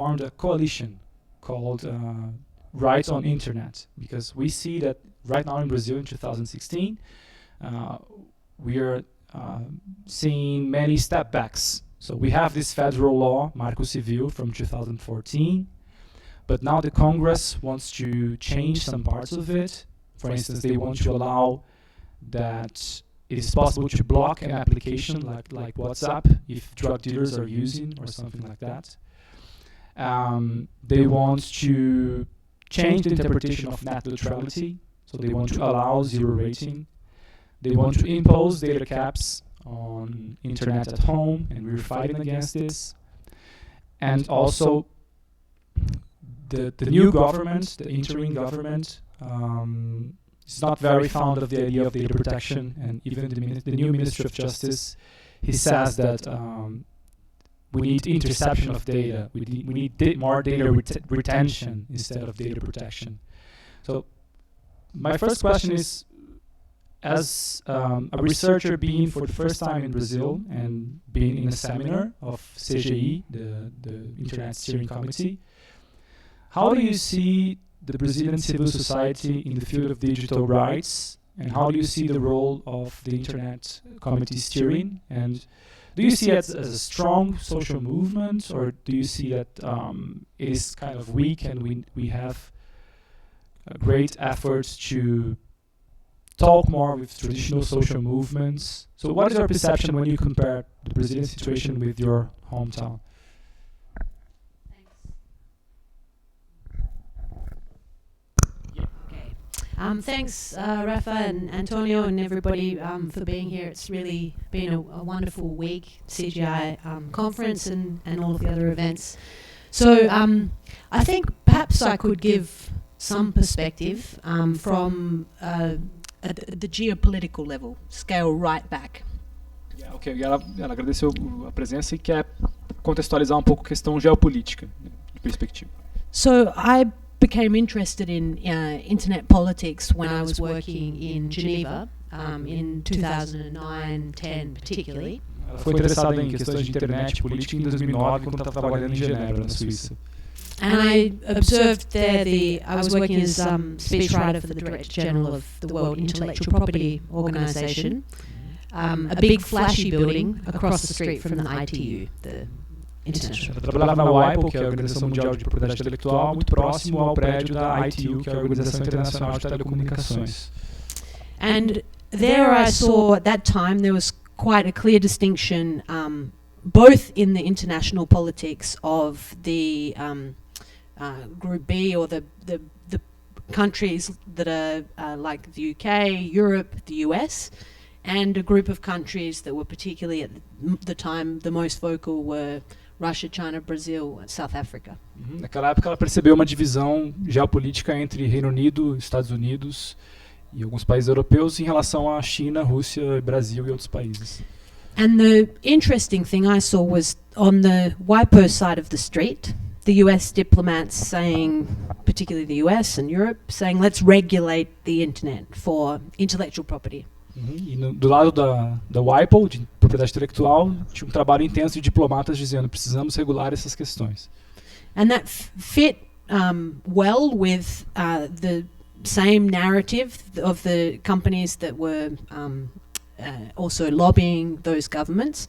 formed a coalition called Rights on Internet, because we see that right now in Brazil in 2016, we are seeing many step backs. So we have this federal law, Marco Civil, from 2014, but now the Congress wants to change some parts of it. For instance, they want to allow that it is possible to block an application like WhatsApp if drug dealers are using or something like that. They want to change the interpretation of net neutrality, so they want to allow zero rating. They want to impose data caps on internet at home, and we're fighting against this. And also, the new government, the interim government, is not very fond of the idea of data protection, and even the new Minister of Justice, he says that we need interception of data. We need more data retention instead of data protection. So my first question is, as a researcher being for the first time in Brazil and being in a seminar of CGI, the Internet Steering Committee, how do you see the Brazilian civil society in the field of digital rights, and how do you see the role of the Internet Committee steering? And do you see it as a strong social movement, or do you see that it is kind of weak and we have great efforts to talk more with traditional social movements? So what is your perception when you compare the Brazilian situation with your hometown? Thanks, Rafa and Antonio and everybody for being here. It's really been a wonderful week, CGI conference and all of the other events. So I think perhaps I could give some perspective from the geopolitical level, scale right back. Yeah, ok, ela agradeceu a presença e quer contextualizar um pouco a questão geopolítica, de perspectiva. So I became interested in internet politics when I was working in Geneva in 2009-10 particularly. Ela foi interessada em questões de internet e política em 2009 quando estava trabalhando em Genebra, na Suíça. And I observed there I was working as speechwriter for the Director General of the World Intellectual Property Organization, a big flashy building across the street from the ITU, the International. Ela trabalhava na WIPO, que é a Organização Mundial de Propriedade Intelectual, muito próximo ao prédio da ITU, que é a Organização Internacional de Telecomunicações. And there I saw, at that time, there was quite a clear distinction, both in the international politics of the Group B, or the countries that are like the UK, Europe, the US, and a group of countries that were particularly at the time the most vocal were Russia, China, Brazil, and South Africa. Naquela época ela percebeu uma divisão geopolítica entre Reino Unido, Estados Unidos e alguns países europeus em relação à China, Rússia, Brasil e outros países. And the interesting thing I saw was on the WIPO side of the street, the US diplomats saying, particularly the US and Europe, saying let's regulate the internet for intellectual property. E do lado da WIPO, de propriedade intelectual, tinha um trabalho intenso de diplomatas dizendo precisamos regular essas questões. And that fit well with the same narrative of the companies that were also lobbying those governments.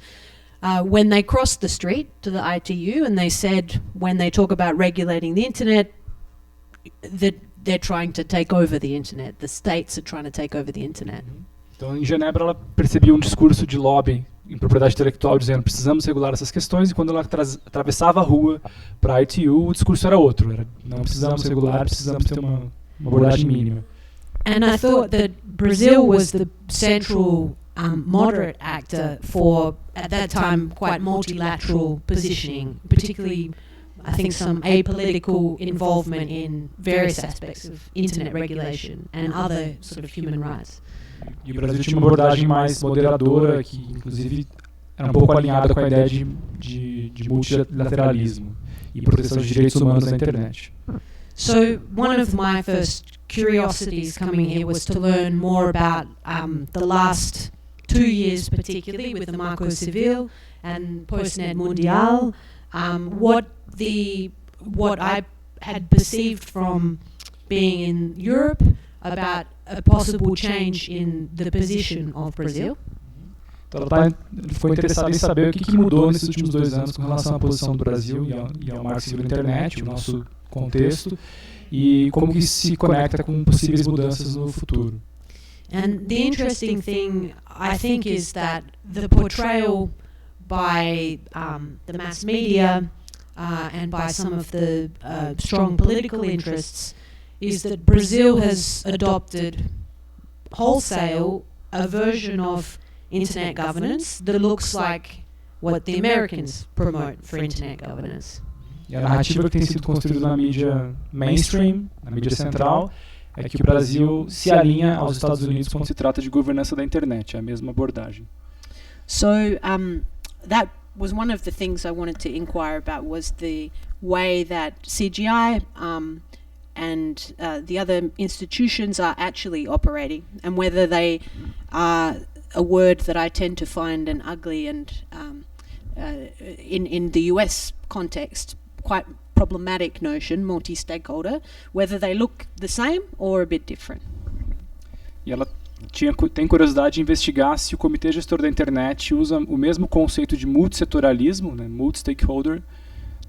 When they crossed the street to the ITU and they said when they talk about regulating the internet that they're trying to take over the internet. The states are trying to take over the internet. Então, em Genebra, ela percebia um discurso de lobby em propriedade intelectual dizendo precisamos regular essas questões, e quando ela atravessava a rua para a ITU, o discurso era outro. Era, não precisamos regular, precisamos ter uma abordagem mínima. And I thought that Brazil was the central moderate actor for, at that time, quite multilateral positioning, particularly, I think, some apolitical involvement in various aspects of internet regulation and other sort of human rights. E o Brasil tinha uma abordagem mais moderadora, que inclusive era um pouco alinhada com a ideia de multilateralismo e proteção de direitos humanos na internet. So one of my first curiosities coming here was to learn more about the last 2 years, particularly with the Marco Civil and Postnet Mundial, what the what I had perceived from being in Europe about a possible change in the position of Brazil. Então ela foi interessada em saber o que mudou nesses últimos 2 anos com relação à posição do Brasil e ao marco civil da internet, o nosso contexto, e como que isso se conecta com possíveis mudanças no futuro. And the interesting thing, I think, is that the portrayal by the mass media and by some of the strong political interests is that Brazil has adopted wholesale a version of internet governance that looks like what the Americans promote for internet governance. E a narrativa que tem sido construída na mídia mainstream, na mídia central, é que o Brasil se alinha aos Estados Unidos quando se trata de governança da internet, é a mesma abordagem. So that was one of the things I wanted to inquire about, was the way that CGI and the other institutions are actually operating, and whether they are a word that I tend to find an ugly and in the US context quite problematic notion, multi-stakeholder, whether they look the same or a bit different. E ela tem curiosidade de investigar se o Comitê Gestor da Internet usa o mesmo conceito de multissetorialismo, né, multi-stakeholder,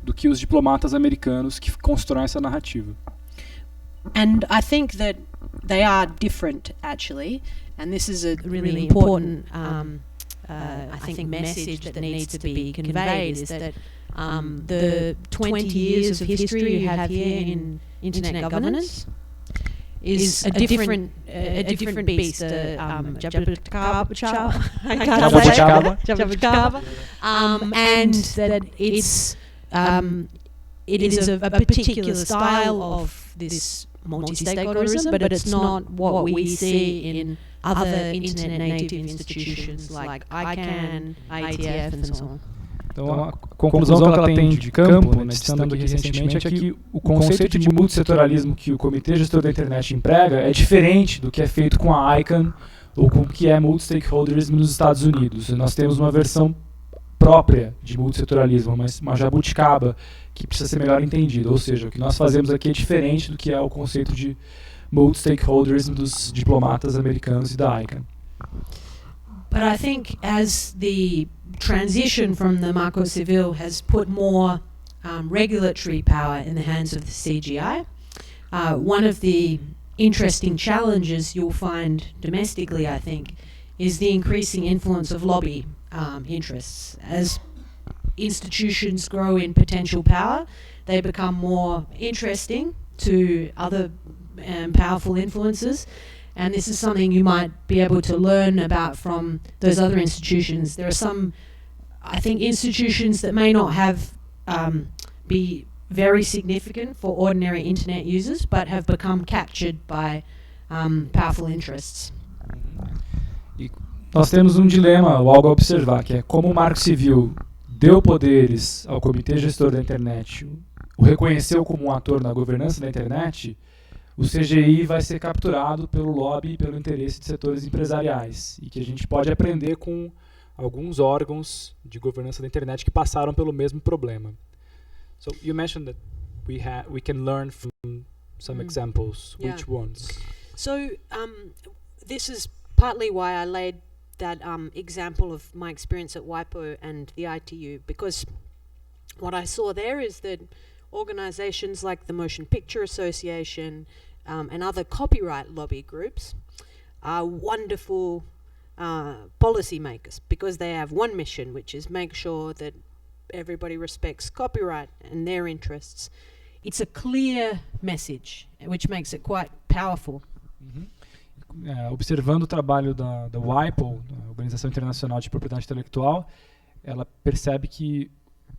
do que os diplomatas americanos que constroem essa narrativa. And I think that they are different, actually, and this is a really important I think message that needs to be conveyed, is that the 20 years of history you have here in internet governance is a different beast. And that it is a particular style of this multi-stakeholderism, but it's not what we see in other internet native institutions like ICANN, IETF and so on. Então, a conclusão que ela tem de campo, né, meditando aqui recentemente, é que o conceito de multissetorialismo que o Comitê Gestor da Internet emprega é diferente do que é feito com a ICANN ou com o que é multistakeholderism nos Estados Unidos. Nós temos uma versão própria de multissetorialismo, mas uma jabuticaba que precisa ser melhor entendida. Ou seja, o que nós fazemos aqui é diferente do que é o conceito de multistakeholderism dos diplomatas americanos e da ICANN. But I think as the transition from the Marco Civil has put more regulatory power in the hands of the CGI, one of the interesting challenges you'll find domestically, I think, is the increasing influence of lobby interests. As institutions grow in potential power, they become more interesting to other powerful influences. And this is something you might be able to learn about from those other institutions. There are some, I think, institutions that may not have be very significant for ordinary internet users, but have become captured by powerful interests. E nós temos um dilema, ou algo a observar, que é como o Marco Civil deu poderes ao Comitê Gestor da Internet, o reconheceu como um ator na governança da internet, o CGI vai ser capturado pelo lobby e pelo interesse de setores empresariais, e que a gente pode aprender com alguns órgãos de governança da internet que passaram pelo mesmo problema. So you mentioned that we can learn from some examples. Yeah. Which ones? So this is partly why I laid that example of my experience at WIPO and the ITU, because what I saw there is that organizations like the Motion Picture Association and other copyright lobby groups are wonderful policy makers, because they have one mission, which is make sure that everybody respects copyright and their interests. It's a clear message, which makes it quite powerful. Observando o trabalho da WIPO, a Organização Internacional de Propriedade Intelectual, ela percebe que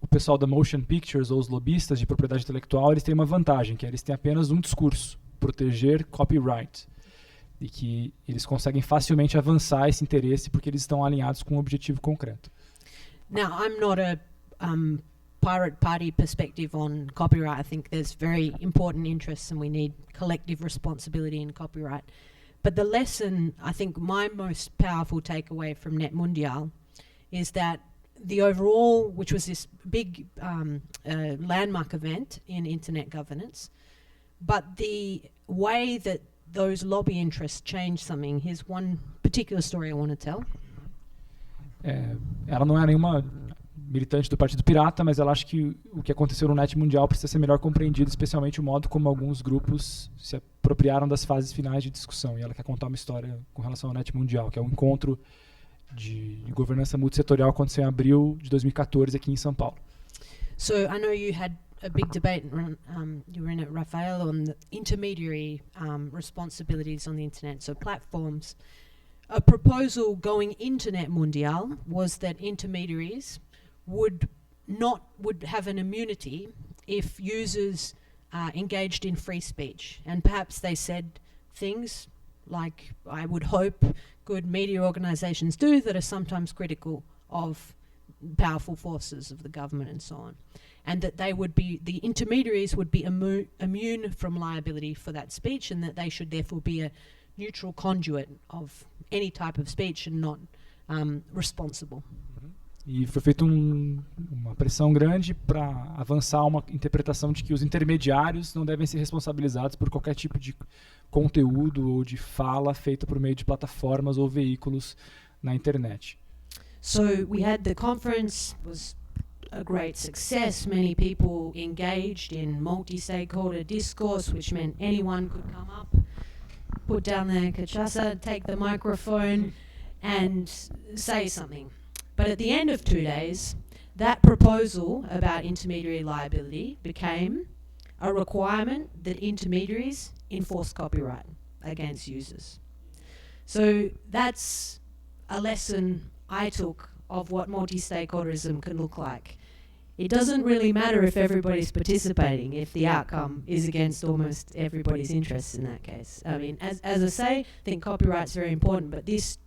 o pessoal da Motion Pictures, ou os lobistas de propriedade intelectual, eles têm uma vantagem, que eles têm apenas um discurso: proteger copyright. E que eles conseguem facilmente avançar esse interesse porque eles estão alinhados com um objetivo concreto. Now, I'm not a pirate party perspective on copyright. I think there's very important interests and we need collective responsibility in copyright. But the lesson, I think my most powerful takeaway from Net Mundial is that the overall, which was this big landmark event in internet governance, but the way that those lobby interests changed something. Here's one particular story I want to tell. Ela não é nenhuma militante do Partido Pirata, mas ela acha que o que aconteceu no Net Mundial precisa ser melhor compreendido, especialmente o modo como alguns grupos se apropriaram das fases finais de discussão. E ela quer contar uma história com relação ao Net Mundial, que é um encontro de governança multissetorial que aconteceu em abril de 2014 aqui em São Paulo. So I know you had a big debate, you were in it, Rafael, on the intermediary responsibilities on the internet, so platforms. A proposal going into Net Mundial was that intermediaries would have an immunity if users engaged in free speech, and perhaps they said things like, I would hope good media organisations do, that are sometimes critical of powerful forces of the government and so on, and that the intermediaries would be immune from liability for that speech, and that they should therefore be a neutral conduit of any type of speech and not responsible. E foi feita uma pressão grande para avançar uma interpretação de que os intermediários não devem ser responsabilizados por qualquer tipo de conteúdo ou de fala feita por meio de plataformas ou veículos na internet. So we had the conference, was a great success. Many people engaged in multi-stakeholder discourse, which meant anyone could come up, put down their cachaça, take the microphone and say something. But at the end of 2 days, that proposal about intermediary liability became a requirement that intermediaries enforce copyright against users. So that's a lesson I took of what multi-stakeholderism can look like. It doesn't really matter if everybody's participating if the outcome is against almost everybody's interests in that case. I mean, as I say, I think copyright's very important, but this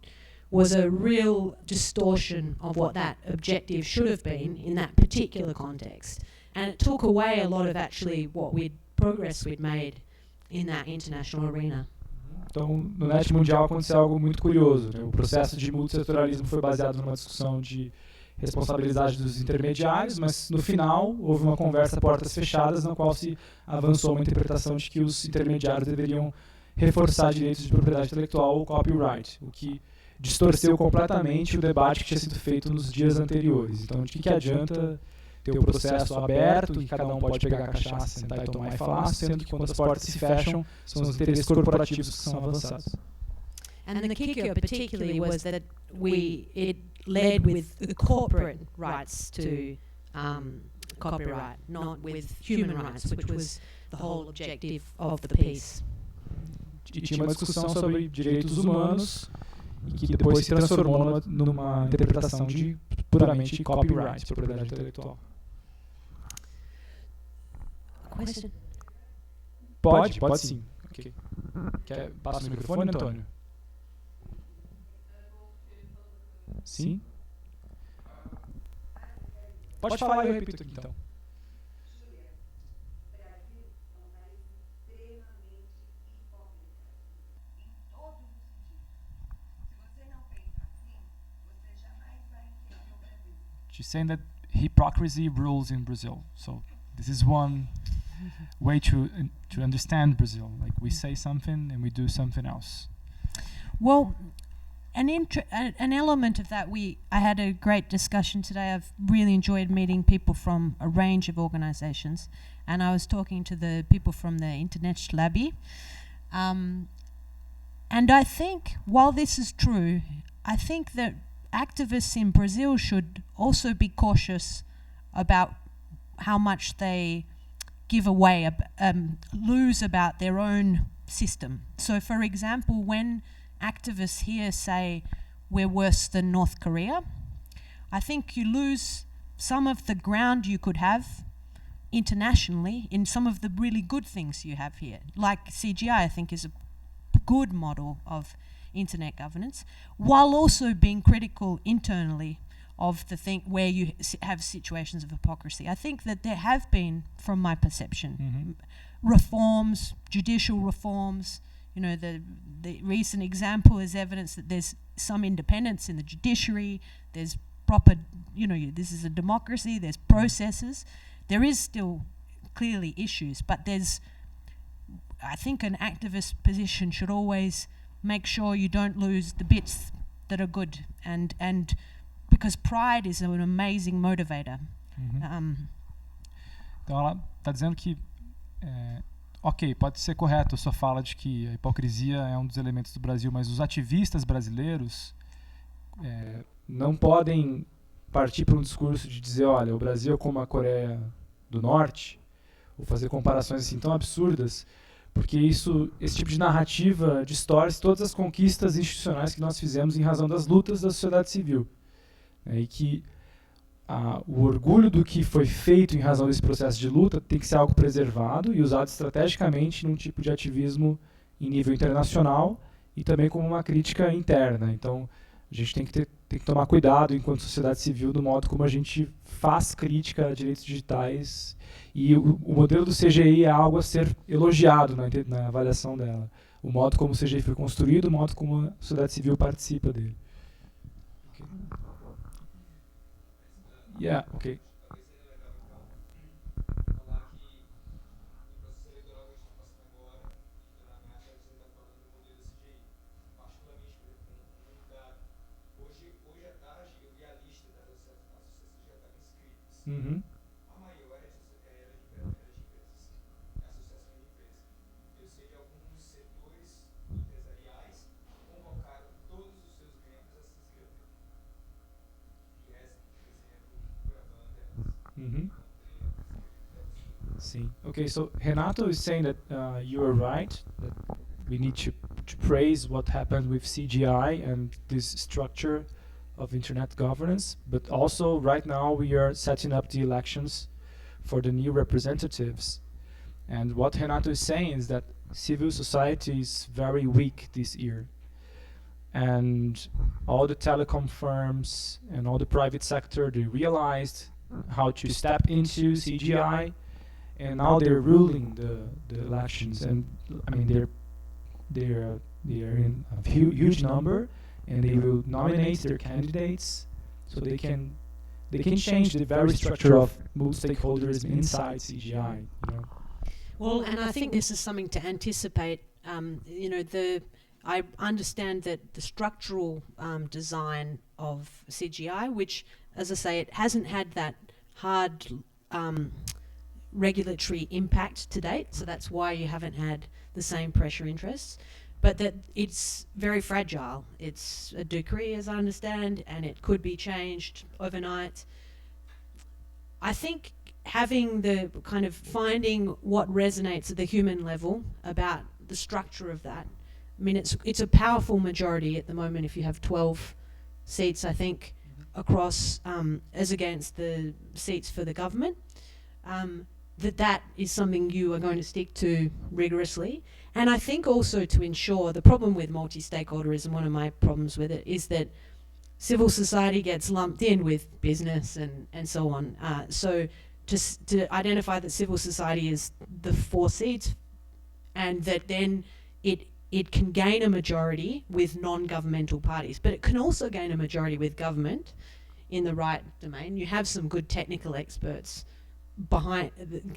was a real distortion of what that objective should have been in that particular context. And it took away a lot of actually progress we'd made in that international arena. Então, no Net Mundial aconteceu algo muito curioso, né? O processo de multissetorialismo foi baseado numa discussão de responsabilidade dos intermediários, mas no final houve uma conversa a portas fechadas na qual se avançou uma interpretação de que os intermediários deveriam reforçar direitos de propriedade intelectual ou copyright, o que distorceu completamente o debate que tinha sido feito nos dias anteriores. Então, de que adianta ter o processo aberto, que cada um pode pegar a cachaça, sentar e tomar e falar, sendo que quando as portas se fecham, são os interesses corporativos que são avançados. And the kicker particularly was that it led with the corporate rights to copyright, not with human rights, which was the whole objective of the piece. E tinha uma discussão sobre direitos humanos, que depois se transformou numa interpretação de puramente copyright, propriedade intelectual. Question? Pode sim. Okay. Passa o microfone, Antônio? Sim? Pode falar e eu repito aqui, então. She's saying that hypocrisy rules in Brazil. So this is one way to understand Brazil. Like we say something and we do something else. Well, an element of that, I had a great discussion today. I've really enjoyed meeting people from a range of organizations, and I was talking to the people from the Internet Lobby. And I think, while this is true, I think that activists in Brazil should also be cautious about how much they give away, lose about their own system. So, for example, when activists here say we're worse than North Korea, I think you lose some of the ground you could have internationally in some of the really good things you have here. Like CGI, I think, is a good model of internet governance, while also being critical internally of the thing where you have situations of hypocrisy. I think that there have been, from my perception, reforms, judicial reforms. You know, the recent example is evidence that there's some independence in the judiciary. There's proper, this is a democracy, there's processes. There is still clearly issues, but I think an activist position should always make sure you don't lose the bits that are good, and because pride is an amazing motivator. Então ela está dizendo que ok, pode ser correto a sua fala de que a hipocrisia é um dos elementos do Brasil, mas os ativistas brasileiros não podem partir para um discurso de dizer, olha, o Brasil é como a Coreia do Norte, ou fazer comparações assim tão absurdas, porque esse tipo de narrativa distorce todas as conquistas institucionais que nós fizemos em razão das lutas da sociedade civil. E que o orgulho do que foi feito em razão desse processo de luta tem que ser algo preservado e usado estrategicamente num tipo de ativismo em nível internacional e também como uma crítica interna. Então, a gente tem que tomar cuidado enquanto sociedade civil do modo como a gente faz crítica a direitos digitais, e o modelo do CGI é algo a ser elogiado na avaliação dela. O modo como o CGI foi construído, o modo como a sociedade civil participa dele. Yeah, okay. Uhum. A maioria era de empresas, associações de empresas. Eu sei de alguns setores empresariais convocaram todos os seus membros a se inscrever. Yes, por exemplo, gravando elas. Sim. Okay, so Renato is saying that you are right, that we need to praise what happened with CGI and this structure of internet governance, but also right now we are setting up the elections for the new representatives. And what Renato is saying is that civil society is very weak this year. And all the telecom firms and all the private sector, they realized how to step into CGI, and now they're ruling the elections. And I mean, they're in a huge number, and they will nominate their candidates, so they can change the very structure of multi-stakeholderism inside CGI. Well, and I think this is something to anticipate. I understand that the structural design of CGI, which, as I say, it hasn't had that hard regulatory impact to date, so that's why you haven't had the same pressure interests. But that it's very fragile. It's a decree, as I understand, and it could be changed overnight. I think having the kind of finding what resonates at the human level about the structure of that. I mean, it's a powerful majority at the moment if you have 12 seats, I think, across, as against the seats for the government. That is something you are going to stick to rigorously. And I think also to ensure, the problem with multi-stakeholderism, one of my problems with it, is that civil society gets lumped in with business and so on. So to identify that civil society is the 4 seats, and that then it can gain a majority with non-governmental parties, but it can also gain a majority with government in the right domain. You have some good technical experts behind,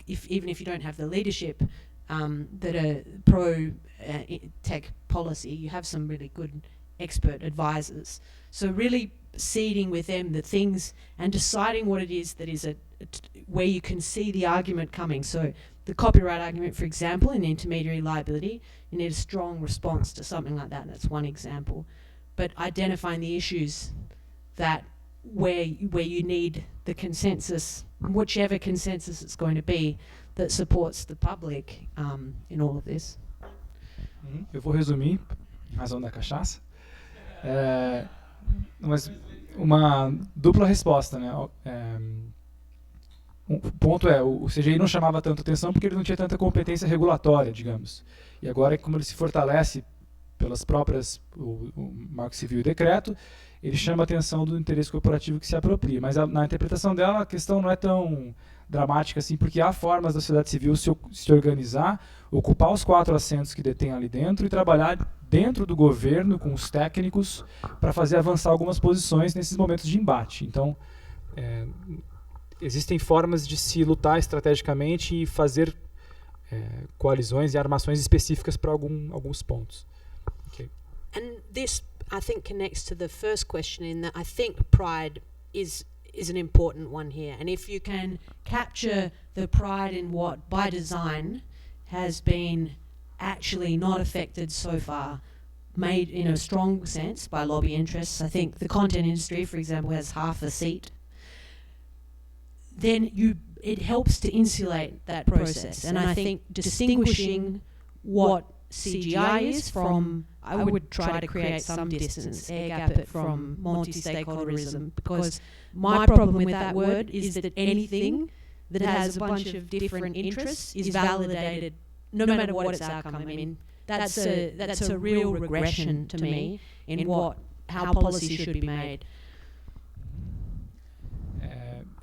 even if you don't have the leadership that are pro-tech policy, you have some really good expert advisors. So really seeding with them the things and deciding what it is that is where you can see the argument coming. So the copyright argument, for example, in intermediary liability, you need a strong response to something like that. That's one example. But identifying the issues that where you need the consensus, whichever consensus it's going to be, that supports the public in all of this. Eu vou resumir, em razão da cachaça. Mas uma dupla resposta, né? O ponto é, o CGI não chamava tanta atenção porque ele não tinha tanta competência regulatória, digamos. E agora, como ele se fortalece pelas próprias, o Marco Civil e o decreto, ele chama a atenção do interesse corporativo que se apropria. Mas na interpretação dela, a questão não é tão dramática, assim, porque há formas da sociedade civil se organizar, ocupar os 4 assentos que detém ali dentro e trabalhar dentro do governo com os técnicos para fazer avançar algumas posições nesses momentos de embate. Então, existem formas de se lutar estrategicamente e fazer coalizões e armações específicas para alguns pontos. Okay. And this, I think, connects to the first question in that I think pride is an important one here. And if you can capture the pride in what, by design, has been actually not affected so far, made in a strong sense by lobby interests. I think the content industry, for example, has half a seat. Then it helps to insulate that process. And I think distinguishing what CGI is from, I would try to create some distance, air gap it from multi-stakeholderism, because my problem with that word is that anything that has a bunch of different interests is validated no matter what its outcome. I mean, that's a real regression to me in how policy should be made.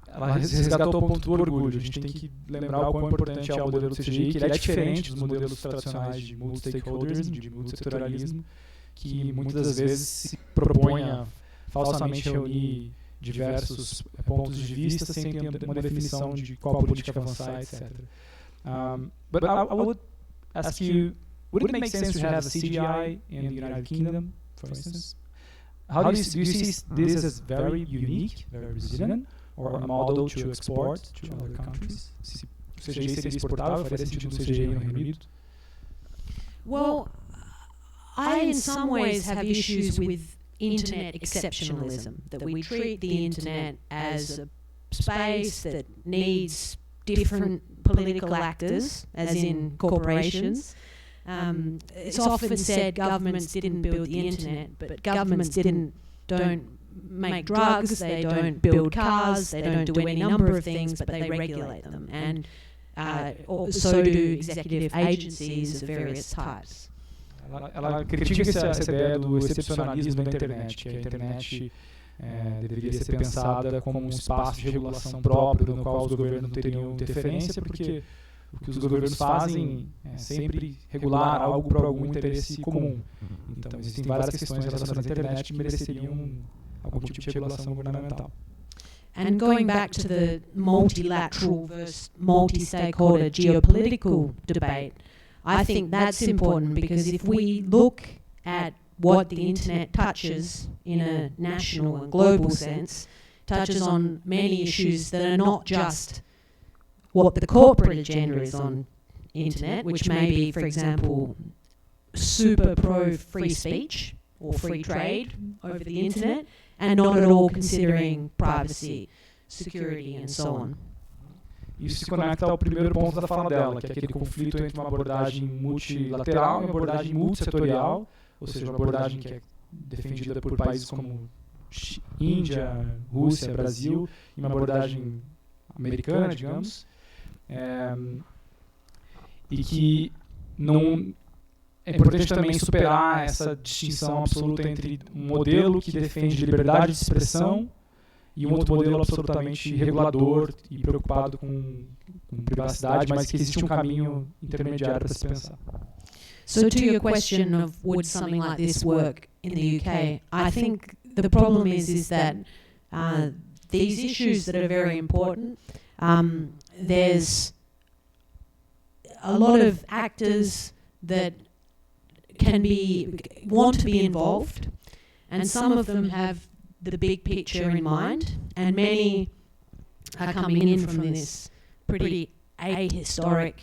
Ela resgatou o ponto do orgulho. A gente tem que lembrar o quão importante é o modelo do CGI, que ele é diferente dos modelos tradicionais de multi-stakeholderism, de multissetorialismo, que muitas das vezes se propõe a falsamente reunir diversos pontos de vista sem ter uma definição de qual política avançar, etc. But I would ask you, would it make sense to have a CGI in the United Kingdom, for instance? How do you see this as very unique, very resilient, or a model to export to other countries? Se o CGI seria exportável, faria sentido no CGI no Reino Unido? Well, I in some ways have issues with internet exceptionalism, that we treat the internet as a space that needs different political actors, as in corporations. It's often said governments didn't build the internet, but governments don't make drugs, they don't build cars, they don't do any number of things, but they regulate them. And so do executive agencies of various types. Ela critica essa ideia do excepcionalismo da internet, que a internet deveria ser pensada como um espaço de regulação próprio, no qual os governos não teriam interferência, porque o que os governos fazem é sempre regular algo para algum interesse comum. Então, existem várias questões relacionadas à internet que mereceriam algum tipo de regulação governamental. And going back to the multilateral versus multi-stakeholder geopolitical debate, I think that's important, because if we look at what the internet touches in a national and global sense, touches on many issues that are not just what the corporate agenda is on internet, which may be, for example, super pro free speech or free trade over the internet, and not at all considering privacy, security, and so on. Isso se conecta ao primeiro ponto da fala dela, que é aquele conflito entre uma abordagem multilateral e uma abordagem multissetorial, ou seja, uma abordagem que é defendida por países como Índia, Rússia, Brasil, e uma abordagem americana, digamos, e que não é importante também superar essa distinção absoluta entre um modelo que defende liberdade de expressão e um outro modelo absolutamente regulador e preocupado com privacidade, mas que existe um caminho intermediário para se pensar. So to your question of would something like this work in the UK, I think the problem is that these issues that are very important, there's a lot of actors that want to be involved, and some of them have the big picture in mind, and many are coming in from this pretty ahistoric,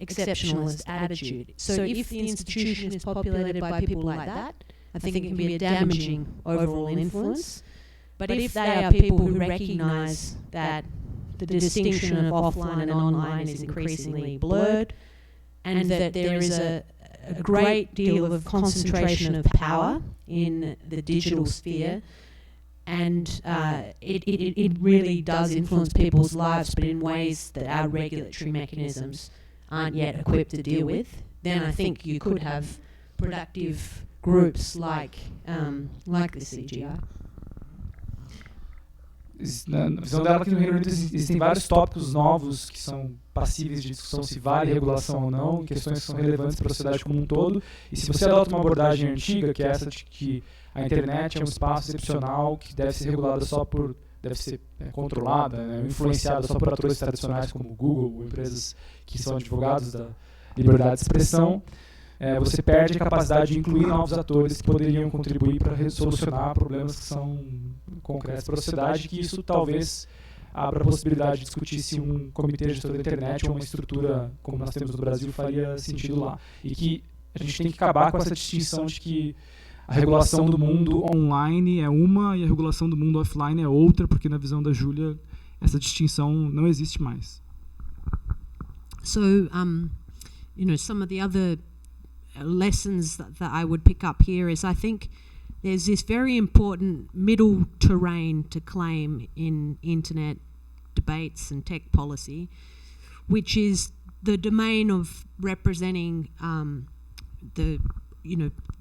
exceptionalist attitude. So if the institution is populated by people like that, I think it can be a damaging overall influence. But if they are people who recognise that the distinction of offline and online is increasingly blurred, and that there is a great deal of concentration of power in the digital sphere, and it really does influence people's lives, but in ways that our regulatory mechanisms aren't yet equipped to deal with, then I think you could have productive groups like the CGI. na visão dela, que no Reino Unido existem vários tópicos novos que são passíveis de discussão se vale regulação ou não, questões que são relevantes para a sociedade como um todo. E se você adota uma abordagem antiga, que é essa de que a internet é um espaço excepcional que deve ser regulada só por, deve ser controlada, né, influenciada só por atores tradicionais como o Google, ou empresas que são advogados da liberdade de expressão, você perde a capacidade de incluir novos atores que poderiam contribuir para solucionar problemas que são concretos para a sociedade, que isso talvez abra a possibilidade de discutir se um comitê gestor da internet ou uma estrutura como nós temos no Brasil faria sentido lá. E que a gente tem que acabar com essa distinção de que a regulação do mundo online é uma e a regulação do mundo offline é outra, porque na visão da Júlia essa distinção não existe mais. So, some of the other lessons that I would pick up here is, I think there's this very important middle terrain to claim in internet debates and tech policy, which is the domain of representing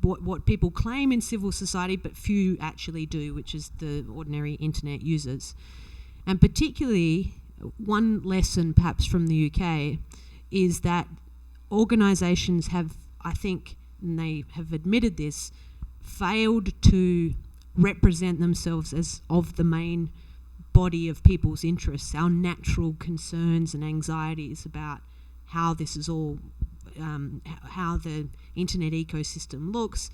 what people claim in civil society but few actually do, which is the ordinary internet users. And particularly, one lesson perhaps from the UK is that organisations have, I think, and they have admitted this, failed to represent themselves as of the main body of people's interests, our natural concerns and anxieties about how this is all, how the internet ecosystem looks,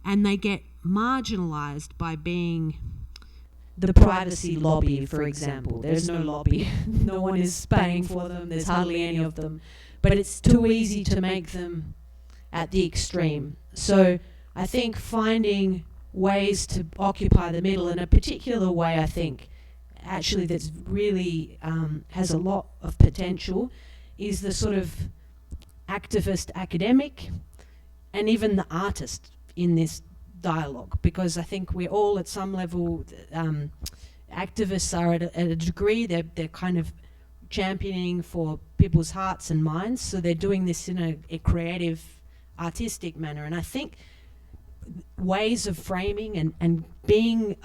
and they get marginalised by being the privacy lobby, for example. There's no lobby. No one is paying for them. There's hardly any of them. But it's too easy to make them at the extreme. So I think finding ways to occupy the middle, in a particular way, I think, actually that's really has a lot of potential, is the sort of activist academic and even the artist in this dialogue, because I think we're all at some level, activists are at a degree, they're kind of championing for people's hearts and minds, so they're doing this in a creative, artistic manner, and I think ways of framing and being,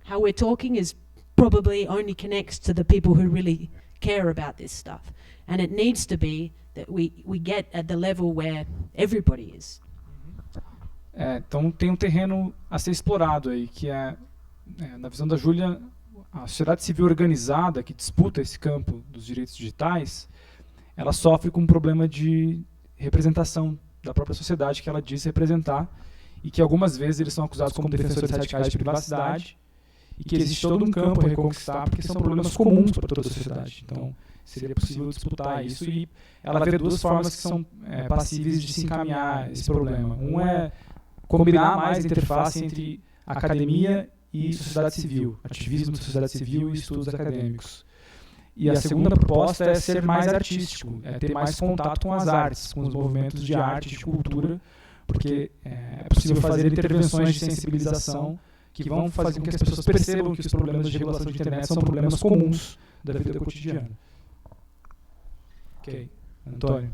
how we're talking is probably only connects to the people who really care about this stuff, and it needs to be that we get at the level where everybody is. Então tem um terreno a ser explorado aí, que na visão da Júlia, a sociedade civil organizada que disputa esse campo dos direitos digitais, ela sofre com um problema de representação da própria sociedade que ela diz representar, e que algumas vezes eles são acusados como defensores radicais de privacidade, e que existe todo um campo a reconquistar, porque são problemas comuns para toda a sociedade. Então seria possível disputar isso, e ela vê duas formas que são passíveis de se encaminhar esse problema. Um é combinar mais a interface entre academia e sociedade civil, ativismo da sociedade civil e estudos acadêmicos. E a segunda proposta é ser mais artístico, é ter mais contato com as artes, com os movimentos de arte e de cultura, porque é possível fazer intervenções de sensibilização que vão fazer com que as pessoas percebam que os problemas de regulação de internet são problemas comuns da vida cotidiana. Ok, Antônio.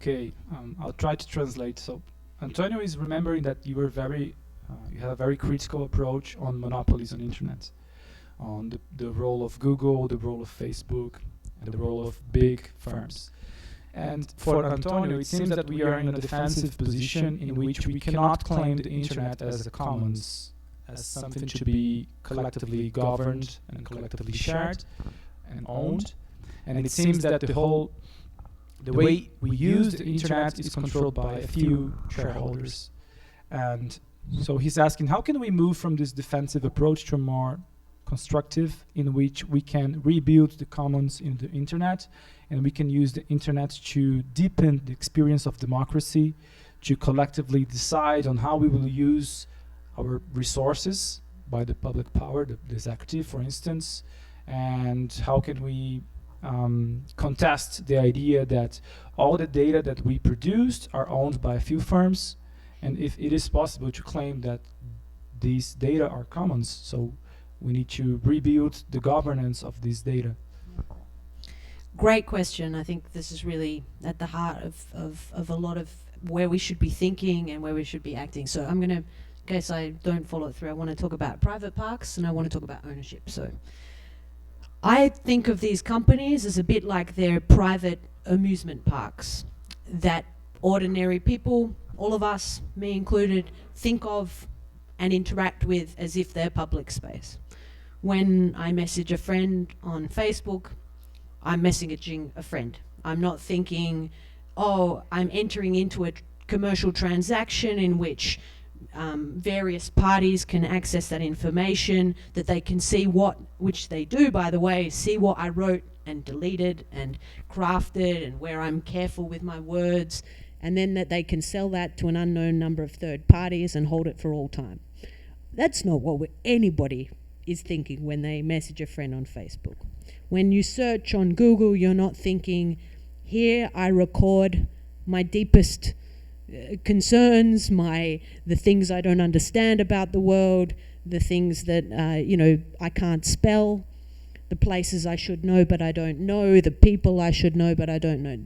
Okay, I'll try to translate. So Antonio is remembering that you were you have a very critical approach on monopolies on internet, on the role of Google, the role of Facebook, and the role of big firms. And for Antonio, it seems that we are in a defensive position in which we cannot claim the internet as a commons, as something to be collectively governed and collectively shared and owned. And it seems that the way we use the internet is controlled by a few shareholders. And so he's asking, how can we move from this defensive approach to a more constructive, in which we can rebuild the commons in the internet, and we can use the internet to deepen the experience of democracy, to collectively decide on how we will use our resources by the public power, the executive, for instance, and how can we contest the idea that all the data that we produced are owned by a few firms, and if it is possible to claim that these data are commons, so we need to rebuild the governance of this data. Great question. I think this is really at the heart of a lot of where we should be thinking and where we should be acting. So I'm going to, in case I don't follow through, I want to talk about private parks and I want to talk about ownership. So I think of these companies as a bit like their private amusement parks that ordinary people, all of us, me included, think of and interact with as if they're public space. When I message a friend on Facebook, I'm messaging a friend. I'm not thinking, oh, I'm entering into a commercial transaction in which various parties can access that information, that they can see which they do, by the way, see what I wrote and deleted and crafted and where I'm careful with my words, and then that they can sell that to an unknown number of third parties and hold it for all time. That's not what anybody is thinking when they message a friend on Facebook. When you search on Google, you're not thinking, here I record my deepest concerns, the things I don't understand about the world, the things that I can't spell, the places I should know but I don't know, the people I should know but I don't know.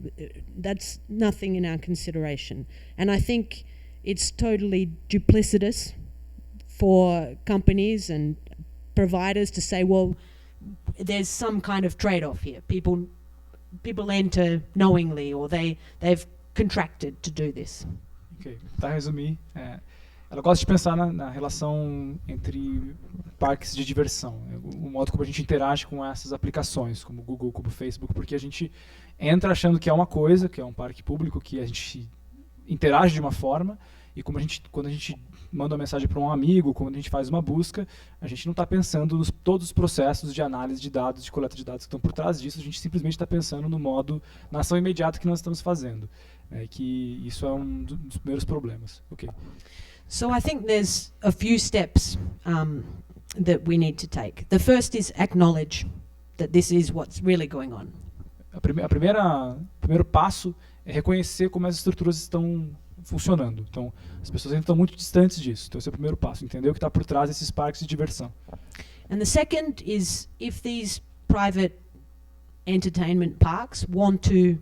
That's nothing in our consideration. And I think it's totally duplicitous for companies and providers to say, well, there's some kind of trade-off here. People enter knowingly, or they've contracted to do this. Ok, para resumir, ela gosta de pensar na relação entre parques de diversão, o modo como a gente interage com essas aplicações, como Google, como Facebook, porque a gente entra achando que é uma coisa, que é um parque público, que a gente interage de uma forma, e quando a gente manda uma mensagem para um amigo, quando a gente faz uma busca, a gente não está pensando nos todos os processos de análise de dados, de coleta de dados que estão por trás disso, a gente simplesmente está pensando na ação imediata que nós estamos fazendo. Que isso é um dos primeiros problemas. Okay. So I think there's a few steps that we need to take. The first is acknowledge that this is what's really going on. O primeiro passo é reconhecer como as estruturas estão funcionando. Então, as pessoas ainda estão muito distantes disso. Então, esse é o primeiro passo, entender o que está por trás desses parques de diversão. And the second is, if these private entertainment parks want to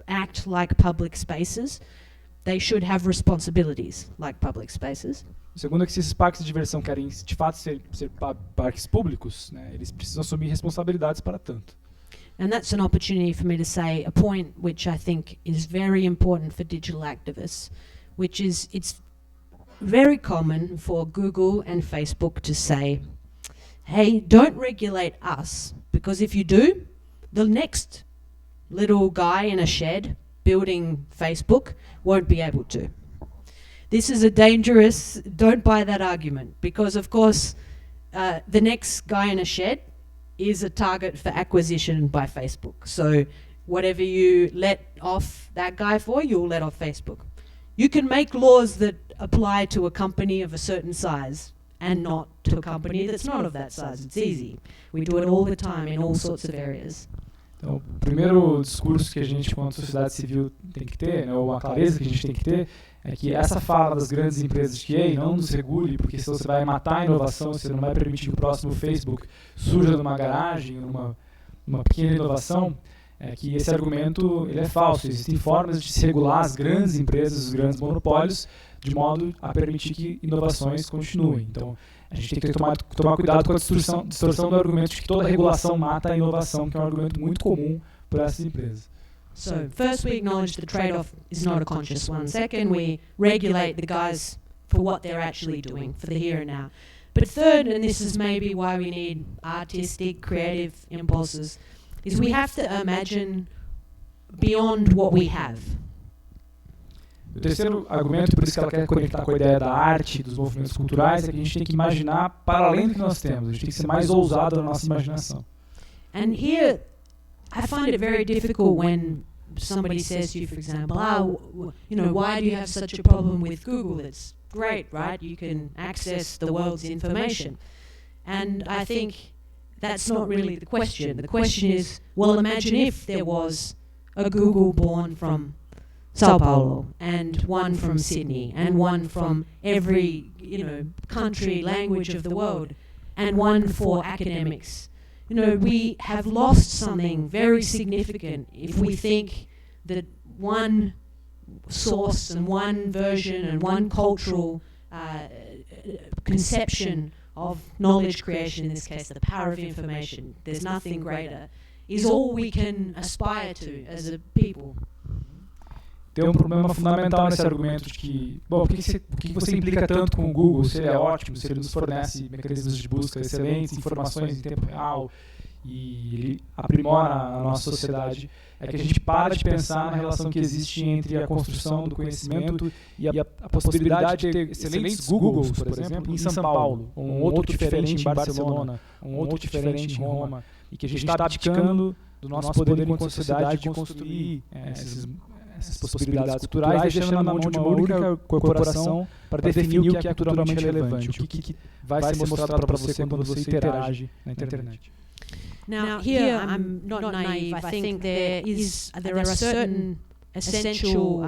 act like public spaces, they should have responsibilities like public spaces. O segundo é que se esses parques de diversão querem de fato ser parques públicos, eles precisam assumir responsabilidades para tanto. And that's an opportunity for me to say a point which I think is very important for digital activists, which is it's very common for Google and Facebook to say, hey, don't regulate us, because if you do, the next little guy in a shed building Facebook won't be able to. This is a dangerous, don't buy that argument, because of course the next guy in a shed is a target for acquisition by Facebook. So whatever you let off that guy for, you'll let off Facebook. You can make laws that apply to a company of a certain size and not to a company that's not of that size. It's easy. We do it all the time in all sorts of areas. Então, o primeiro discurso que a gente, como sociedade civil, tem que ter, ou a clareza que a gente tem que ter, é que essa fala das grandes empresas de que não nos regule, porque se você vai matar a inovação, você não vai permitir que o próximo Facebook surja numa garagem, numa pequena inovação, é que esse argumento ele é falso. Existem formas de se regular as grandes empresas, os grandes monopólios, de modo a permitir que inovações continuem. Então, a gente tem que tomar cuidado com a distorção do argumento de que toda regulação mata a inovação, que é um argumento muito comum por essas empresas. So first we acknowledge the trade-off is not a conscious one. Second, we regulate the guys for what they're actually doing, for the here and now. But third, and this is maybe why we need artistic, creative impulses, is we have to imagine beyond what we have. O terceiro argumento, por isso que ela quer conectar com a ideia da arte, dos movimentos culturais, é que a gente tem que imaginar para além do que nós temos. A gente tem que ser mais ousado na nossa imaginação. And here, I find it very difficult when somebody says to you, for example, why do you have such a problem with Google? It's great, right? You can access the world's information. And I think that's not really the question. The question is, well, imagine if there was a Google born from Sao Paulo, and one from Sydney, and one from every, country, language of the world, and one for academics. We have lost something very significant if we think that one source and one version and one cultural conception of knowledge creation, in this case the power of information, there's nothing greater, is all we can aspire to as a people. Tem um problema fundamental nesse argumento de que, por que você implica tanto com o Google? Se ele é ótimo, se ele nos fornece mecanismos de busca excelentes, informações em tempo real e ele aprimora a nossa sociedade, é que a gente para de pensar na relação que existe entre a construção do conhecimento e a possibilidade de ter excelentes Googles, por exemplo, em São Paulo, um outro diferente em Barcelona, um outro diferente em Roma, e que a gente está abdicando do nosso poder enquanto sociedade de construir essas possibilidades culturais, deixando na mão de uma única corporação para definir o que é culturalmente relevante, o que vai ser mostrado para você quando você interage na internet. Now here, I'm not naive. I think there are certain essential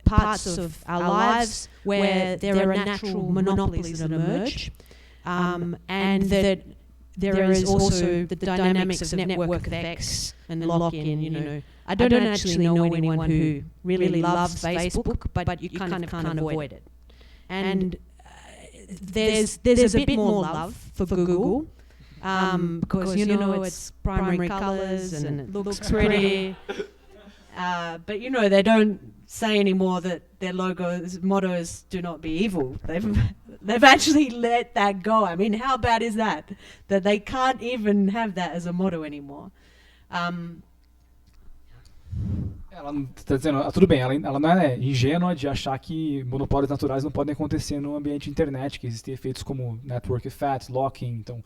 parts of our lives where there are natural monopolies that emerge, and that there is also the dynamics of network effects and lock-in. I don't actually know anyone who really loves Facebook, but you kind of can't avoid it. And there's a bit more love for Google, because it's primary colors and it looks pretty. But they don't say anymore that their mottos do not be evil. They've actually let that go. I mean, how bad is that? That they can't even have that as a motto anymore. Ela está dizendo, tudo bem, ela não é ingênua de achar que monopólios naturais não podem acontecer no ambiente de internet, que existem efeitos como network effects, locking, então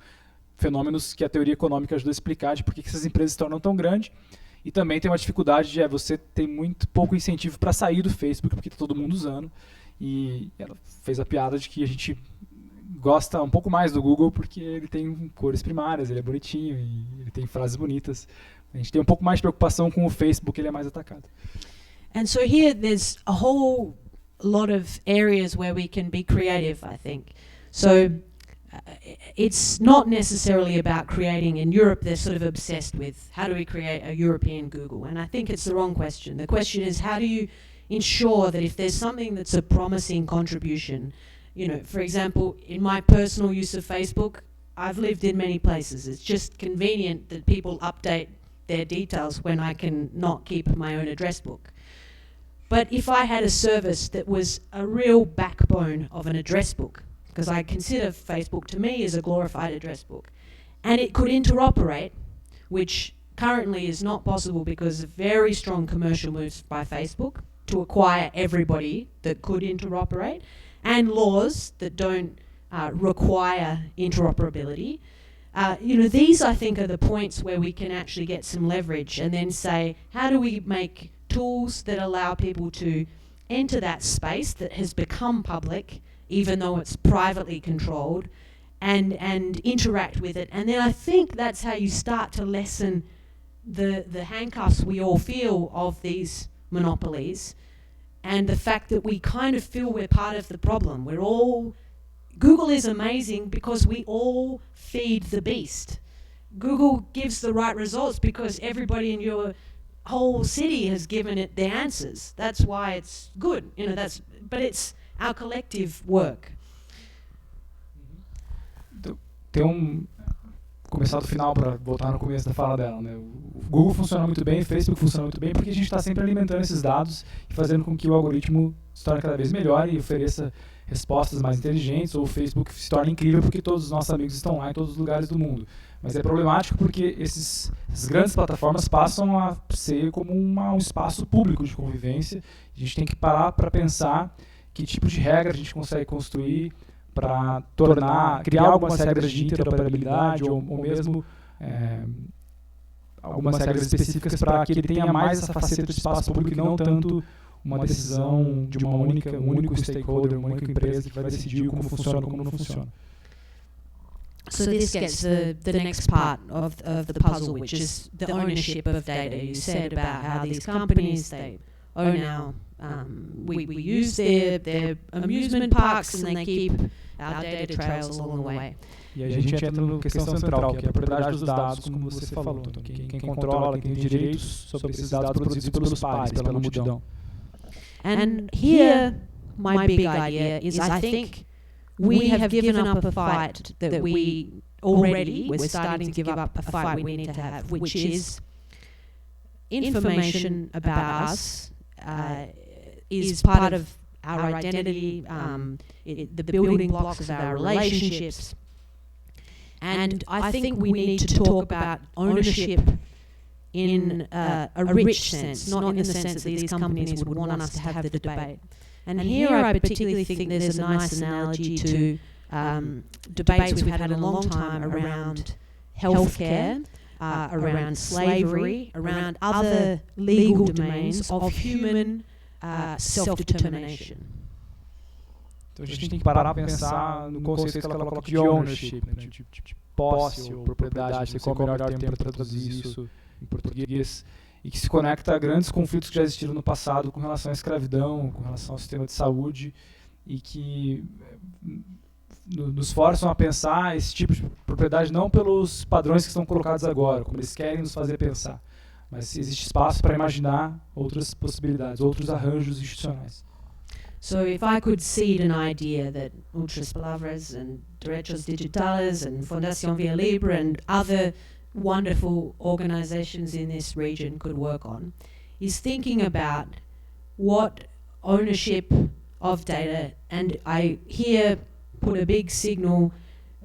fenômenos que a teoria econômica ajuda a explicar de por que essas empresas se tornam tão grandes. E também tem uma dificuldade de você tem muito pouco incentivo para sair do Facebook, porque está todo mundo usando. E ela fez a piada de que a gente gosta um pouco mais do Google porque ele tem cores primárias, ele é bonitinho e ele tem frases bonitas. A gente tem um pouco mais de preocupação com o Facebook, ele é mais atacado. And so here there's a whole lot of areas where we can be creative, I think. So it's not necessarily about creating, in Europe they're sort of obsessed with how do we create a European Google, and I think it's the wrong question. The question is how do you ensure that if there's something that's a promising contribution, for example, in my personal use of Facebook, I've lived in many places. It's just convenient that people update their details when I can not keep my own address book. But if I had a service that was a real backbone of an address book, because I consider Facebook to me as a glorified address book, and it could interoperate, which currently is not possible because of very strong commercial moves by Facebook to acquire everybody that could interoperate, and laws that don't require interoperability. These I think are the points where we can actually get some leverage and then say, how do we make tools that allow people to enter that space that has become public, even though it's privately controlled, and interact with it. And then I think that's how you start to lessen the handcuffs we all feel of these monopolies, and the fact that we kind of feel we're part of the problem. Google is amazing because we all feed the beast. Google gives the right results because everybody in your whole city has given it the answers. That's why it's good. But it's our collective work. Começar do final para voltar no começo da fala dela, né? O Google funciona muito bem, o Facebook funciona muito bem porque a gente está sempre alimentando esses dados e fazendo com que o algoritmo se torne cada vez melhor e ofereça respostas mais inteligentes, ou o Facebook se torne incrível porque todos os nossos amigos estão lá em todos os lugares do mundo. Mas é problemático porque essas grandes plataformas passam a ser como um espaço público de convivência. A gente tem que parar para pensar que tipo de regra a gente consegue construir para criar algumas regras de interoperabilidade ou mesmo algumas regras específicas para que ele tenha mais essa faceta de espaço público e não tanto uma decisão de um único stakeholder, uma única empresa que vai decidir como funciona ou como não funciona. So this gets the next part of the puzzle, which is the ownership of data. You said about how these companies, they own our, we use their amusement parks and they keep our data trails along the way. E a gente entra na questão central, que é a propriedade dos dados, como você falou. Então, quem controla, quem tem direitos sobre esses dados produzidos pelos pares, pela multidão. And here, my big idea is I think we have given up a fight that we're starting to give up a fight we need to have, which is information about us is part of our identity, the building blocks of our relationships. And I think we need to talk about ownership in a rich sense, not in the sense that these companies would want us to have the debate. And here I particularly think there's a nice analogy to debates we've had in a long time around healthcare, around slavery, around other legal domains of human self-determination. Então a gente tem que parar para pensar no conceito que ela coloca de ownership, né, de posse ou propriedade, não sei qual é o melhor termo para traduzir isso em português, e que se conecta a grandes conflitos que já existiram no passado com relação à escravidão, com relação ao sistema de saúde, e que nos forçam a pensar esse tipo de propriedade não pelos padrões que estão colocados agora, como eles querem nos fazer pensar, mas se existe espaço para imaginar outras possibilidades, outros arranjos institucionais. So if I could seed an idea that Outras Palavras and Direitos Digitais and Fundação Via Libre and other wonderful organizations in this region could work on, is thinking about what ownership of data, and I here put a big signal,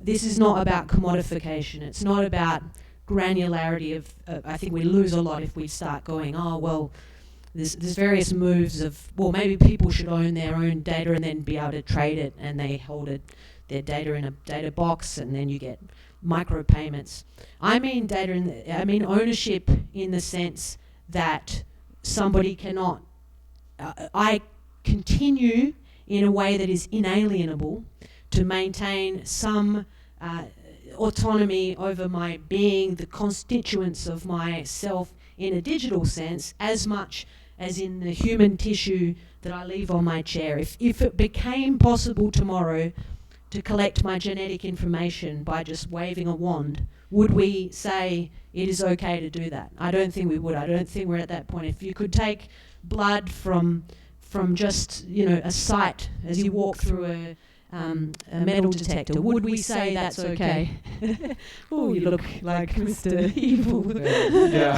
this is not about commodification, it's not about granularity of, I think we lose a lot if we start going, oh well, there's various moves of, well, maybe people should own their own data and then be able to trade it, and they hold their data in a data box, and then you get micropayments. I mean I mean ownership in the sense that somebody cannot, I continue in a way that is inalienable to maintain some autonomy over my being, the constituents of myself in a digital sense, as much as in the human tissue that I leave on my chair. If it became possible tomorrow to collect my genetic information by just waving a wand, would we say it is okay to do that? I don't think we would. I don't think we're at that point. If you could take blood from just, a site as you walk through a metal detector, would we say that's okay? Oh, you look like Mr. Evil. Yeah.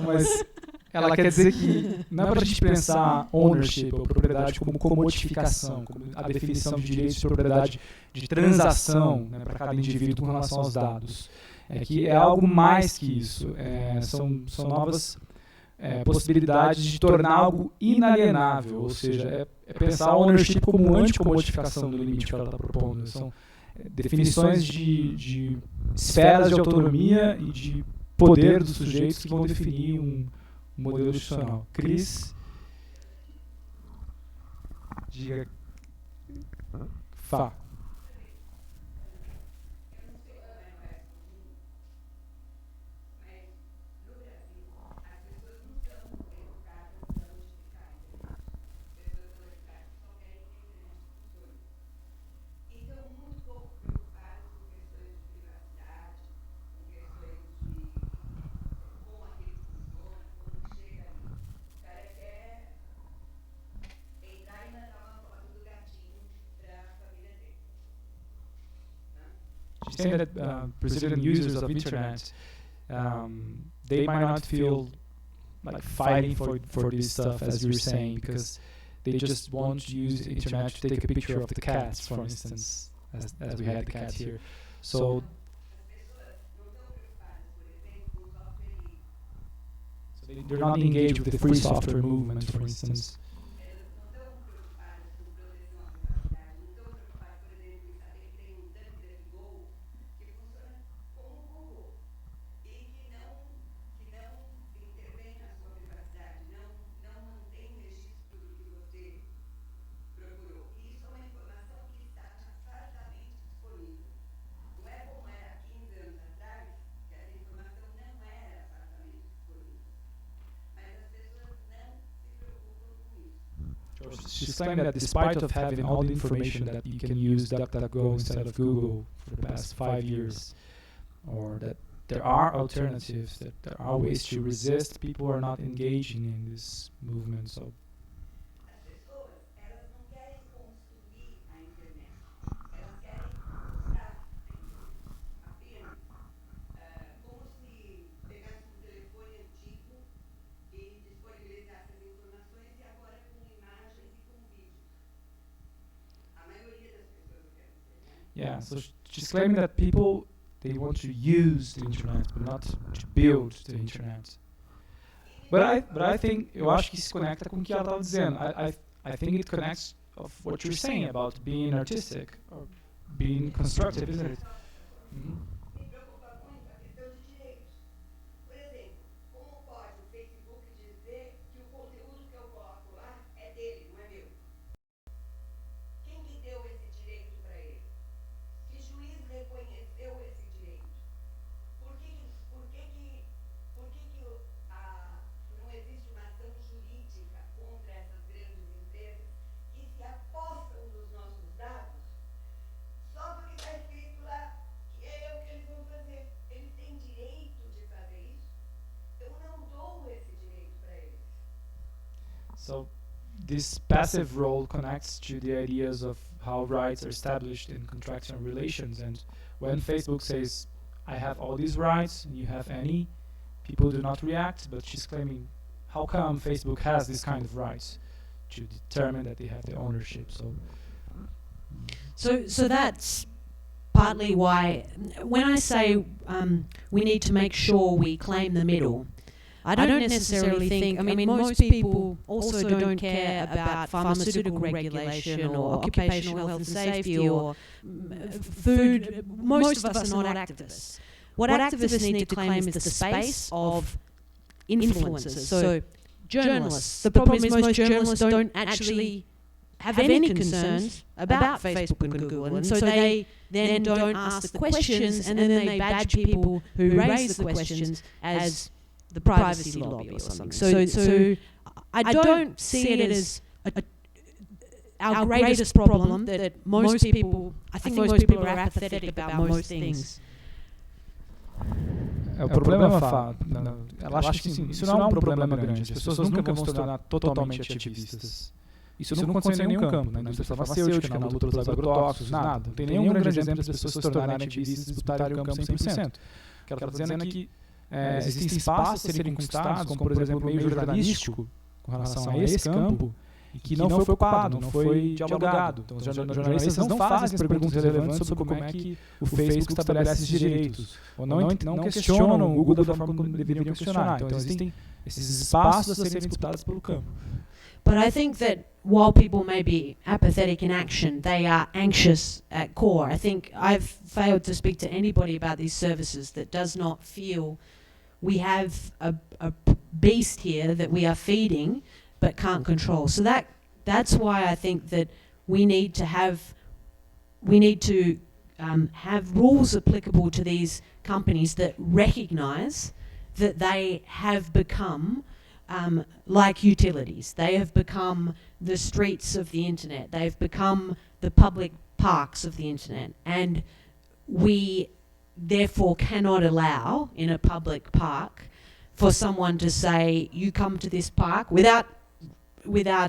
Mas ela quer dizer que não é para a gente pensar ownership ou propriedade como comodificação, como a definição de direitos de propriedade de transação, né, para cada indivíduo com relação aos dados. É que é algo mais que isso. São novas possibilidades de tornar algo inalienável, ou seja, é pensar ownership como anticomodificação do limite que ela está propondo. São definições de esferas de autonomia e de poder dos sujeitos que vão definir um modelo institucional. Cris, diga. Fá. she's saying that Brazilian users of internet, they might not feel like fighting for this stuff, as you were saying, because they just want to use the internet to take a picture of the cats, for instance, as we had the cat here. So they're not engaged with the free software movement, for instance. She's claiming that despite of having all the information that you can use DuckDuckGo instead of Google for the past 5 years, or that there are alternatives, that there are ways to resist, people are not engaging in this movement. So yeah, so she's claiming that people, they want to use the internet, but not to build the internet. But I think, eu acho que se conecta com o que ela estava dizendo. I think it connects of what you're saying about being artistic or being constructive, isn't it? Mm-hmm. So this passive role connects to the ideas of how rights are established in contractual relations. And when Facebook says, I have all these rights and you have any, people do not react, but she's claiming, how come Facebook has this kind of rights to determine that they have the ownership? So that's partly why, when I say we need to make sure we claim the middle, I don't necessarily think, I mean, most people also don't care about pharmaceutical regulation or occupational health and safety or food. Most of us are not activists. What activists need to claim is the space of influencers. So journalists. The problem is most journalists don't actually have any concerns about Facebook and Google, and so they then don't ask the questions, and then they badge people who raise the questions as the privacy lobby or something. So I don't see it as our greatest problem that most people, I think most people are apathetic about most things. O problema, ela acha que sim, isso não é um problema grande. As pessoas nunca vão se tornar totalmente ativistas. Isso nunca aconteceu em nenhum campo, na indústria farmacêutica, na luta pelos agrotóxicos, nada. Não tem nenhum grande exemplo das pessoas se tornarem ativistas e disputarem o campo 100%. O que ela está dizendo é que existem espaços a serem conquistados, como por exemplo o meio jornalístico, com relação a esse campo, e que não foi ocupado, não foi dialogado. Então os jornalistas não fazem as perguntas relevantes sobre como é que o Facebook estabelece esses direitos, ou não questionam o Google da forma como deveriam questionar. Então existem esses espaços a serem disputados pelo campo. But I think that while people may be apathetic in action, they are anxious at core. I think I've failed to speak to anybody about these services that does not feel we have a beast here that we are feeding but can't control. So that's why I think that we need to have rules applicable to these companies that recognise that they have become like utilities. They have become the streets of the internet. They've become the public parks of the internet. And we therefore cannot allow in a public park for someone to say, you come to this park, without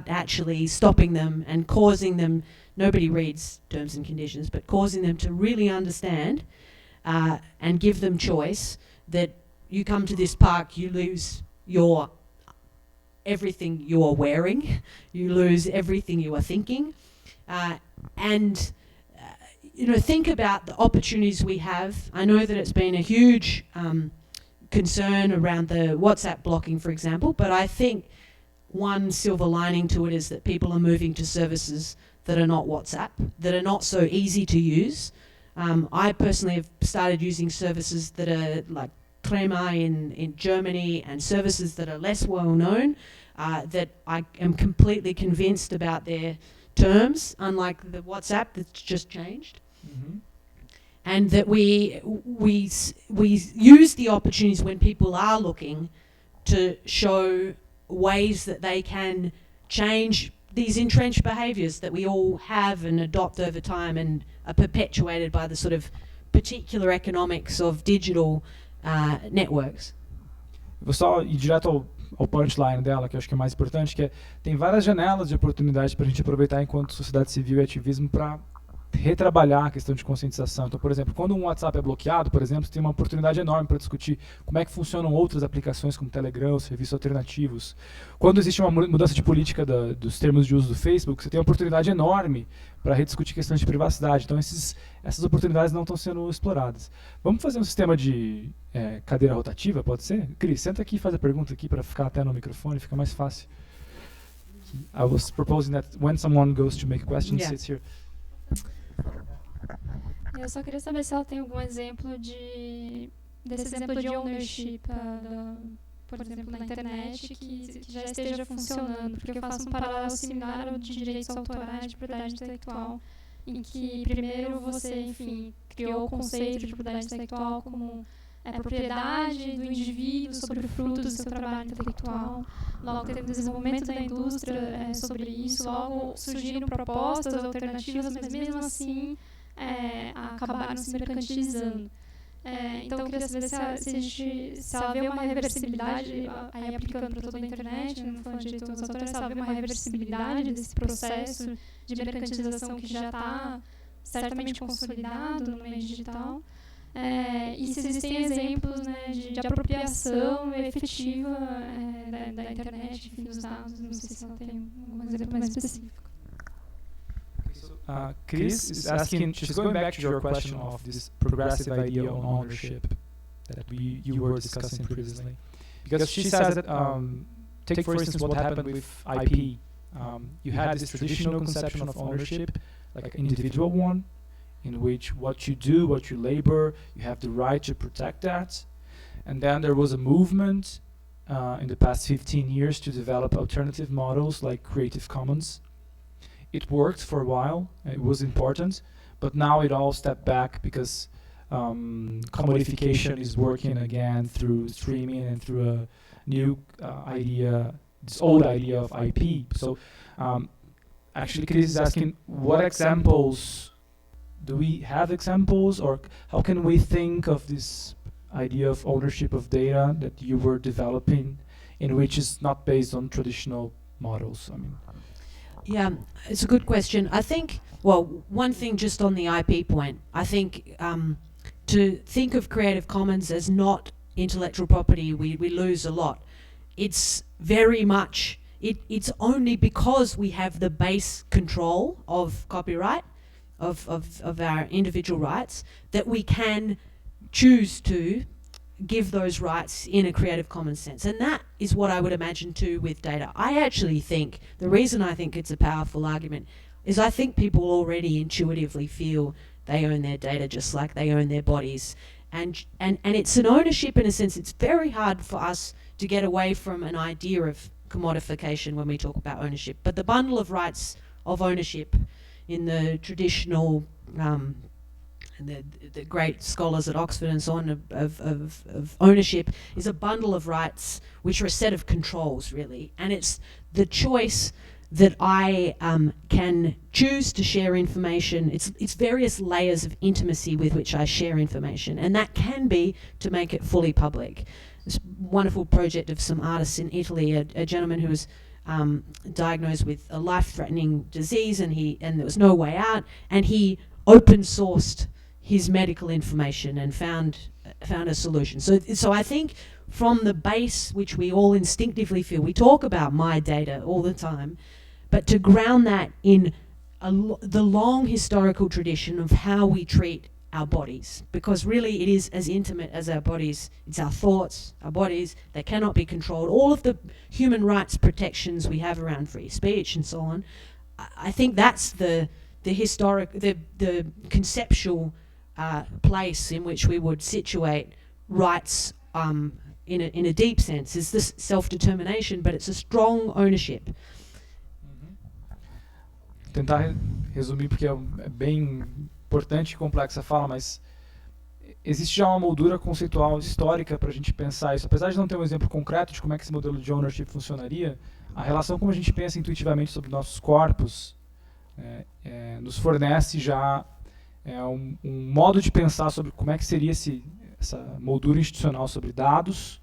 actually stopping them and causing them, nobody reads terms and conditions, but causing them to really understand and give them choice, that you come to this park, you lose your everything you are wearing, you lose everything you are thinking, and think about the opportunities we have. I know that it's been a huge concern around the WhatsApp blocking, for example, but I think one silver lining to it is that people are moving to services that are not WhatsApp, that are not so easy to use. I personally have started using services that are like Trema in Germany, and services that are less well known, that I am completely convinced about their terms, unlike the WhatsApp that's just changed. Mm-hmm. And that we use the opportunities when people are looking to show ways that they can change these entrenched behaviours that we all have and adopt over time and are perpetuated by the sort of particular economics of digital networks. Vou só ir direto ao punchline dela, que eu acho que é mais importante, que é, tem várias janelas de oportunidade para a gente aproveitar enquanto sociedade civil e ativismo para retrabalhar a questão de conscientização. Então, por exemplo, quando um WhatsApp é bloqueado, por exemplo, tem uma oportunidade enorme para discutir como é que funcionam outras aplicações como Telegram, serviços alternativos. Quando existe uma mudança de política dos termos de uso do Facebook, você tem uma oportunidade enorme para rediscutir questões de privacidade. Então, essas oportunidades não estão sendo exploradas. Vamos fazer um sistema de cadeira rotativa, pode ser? Cris, senta aqui e faz a pergunta aqui para ficar até no microfone, fica mais fácil. I was proposing that when someone goes to make a question, sits here. Eu só queria saber se ela tem algum exemplo desse exemplo de ownership, por exemplo, na internet, que já esteja funcionando, porque eu faço um paralelo similar ao de direitos autorais de propriedade intelectual, em que primeiro você, enfim, criou o conceito de propriedade intelectual como propriedade do indivíduo sobre o fruto do seu trabalho intelectual. Logo teve o desenvolvimento da indústria sobre isso, logo surgiram propostas alternativas, mas mesmo assim acabaram se mercantilizando. Então eu queria saber se ela vê uma reversibilidade, aí aplicando para toda a internet, não falando de direitos autorais, se ela vê uma reversibilidade desse processo de mercantilização que já está certamente consolidado no meio digital. E se existem exemplos, né, de apropriação efetiva da internet, enfim, dos dados. Não sei se ela tem algum exemplo mais específico. Chris is asking, she's going back to your question of this progressive idea on ownership that you were discussing previously. Because she says that, take for instance what happened with IP. You had this traditional conception of ownership, like an individual one, in which what you do, what you labor, you have the right to protect that. And then there was a movement in the past 15 years to develop alternative models like Creative Commons. It worked for a while, it was important, but now it all stepped back because commodification is working again through streaming and through a new idea, this old idea of IP. So actually Chris is asking, what examples, do we have examples, or how can we think of this idea of ownership of data that you were developing, in which is not based on traditional models? I mean, yeah, it's a good question. I think, well, one thing just on the IP point, I think to think of Creative Commons as not intellectual property, we lose a lot. It's very much, it's only because we have the base control of copyright, of our individual rights, that we can choose to give those rights in a Creative Commons sense. And that is what I would imagine too with data. I actually think, the reason I think it's a powerful argument is I think people already intuitively feel they own their data just like they own their bodies. And it's an ownership in a sense. It's very hard for us to get away from an idea of commodification when we talk about ownership. But the bundle of rights of ownership in the traditional and the great scholars at Oxford and so on of ownership is a bundle of rights which are a set of controls, really. And it's the choice that I can choose to share information. It's various layers of intimacy with which I share information, and that can be to make it fully public. This wonderful project of some artists in Italy, a gentleman who was diagnosed with a life-threatening disease, and there was no way out, and he open sourced his medical information and found a solution. So I think from the base, which we all instinctively feel, we talk about my data all the time, but to ground that in the long historical tradition of how we treat our bodies, because really it is as intimate as our bodies. It's our thoughts, our bodies, they cannot be controlled. All of the human rights protections we have around free speech and so on, I think that's the conceptual place in which we would situate rights in a deep sense. Is this self-determination, but it's a strong ownership. Tentar resumir, porque é bem importante e complexa a fala, mas existe já uma moldura conceitual histórica para a gente pensar isso. Apesar de não ter um exemplo concreto de como é que esse modelo de ownership funcionaria, a relação como a gente pensa intuitivamente sobre nossos corpos nos fornece já um modo de pensar sobre como é que seria essa moldura institucional sobre dados,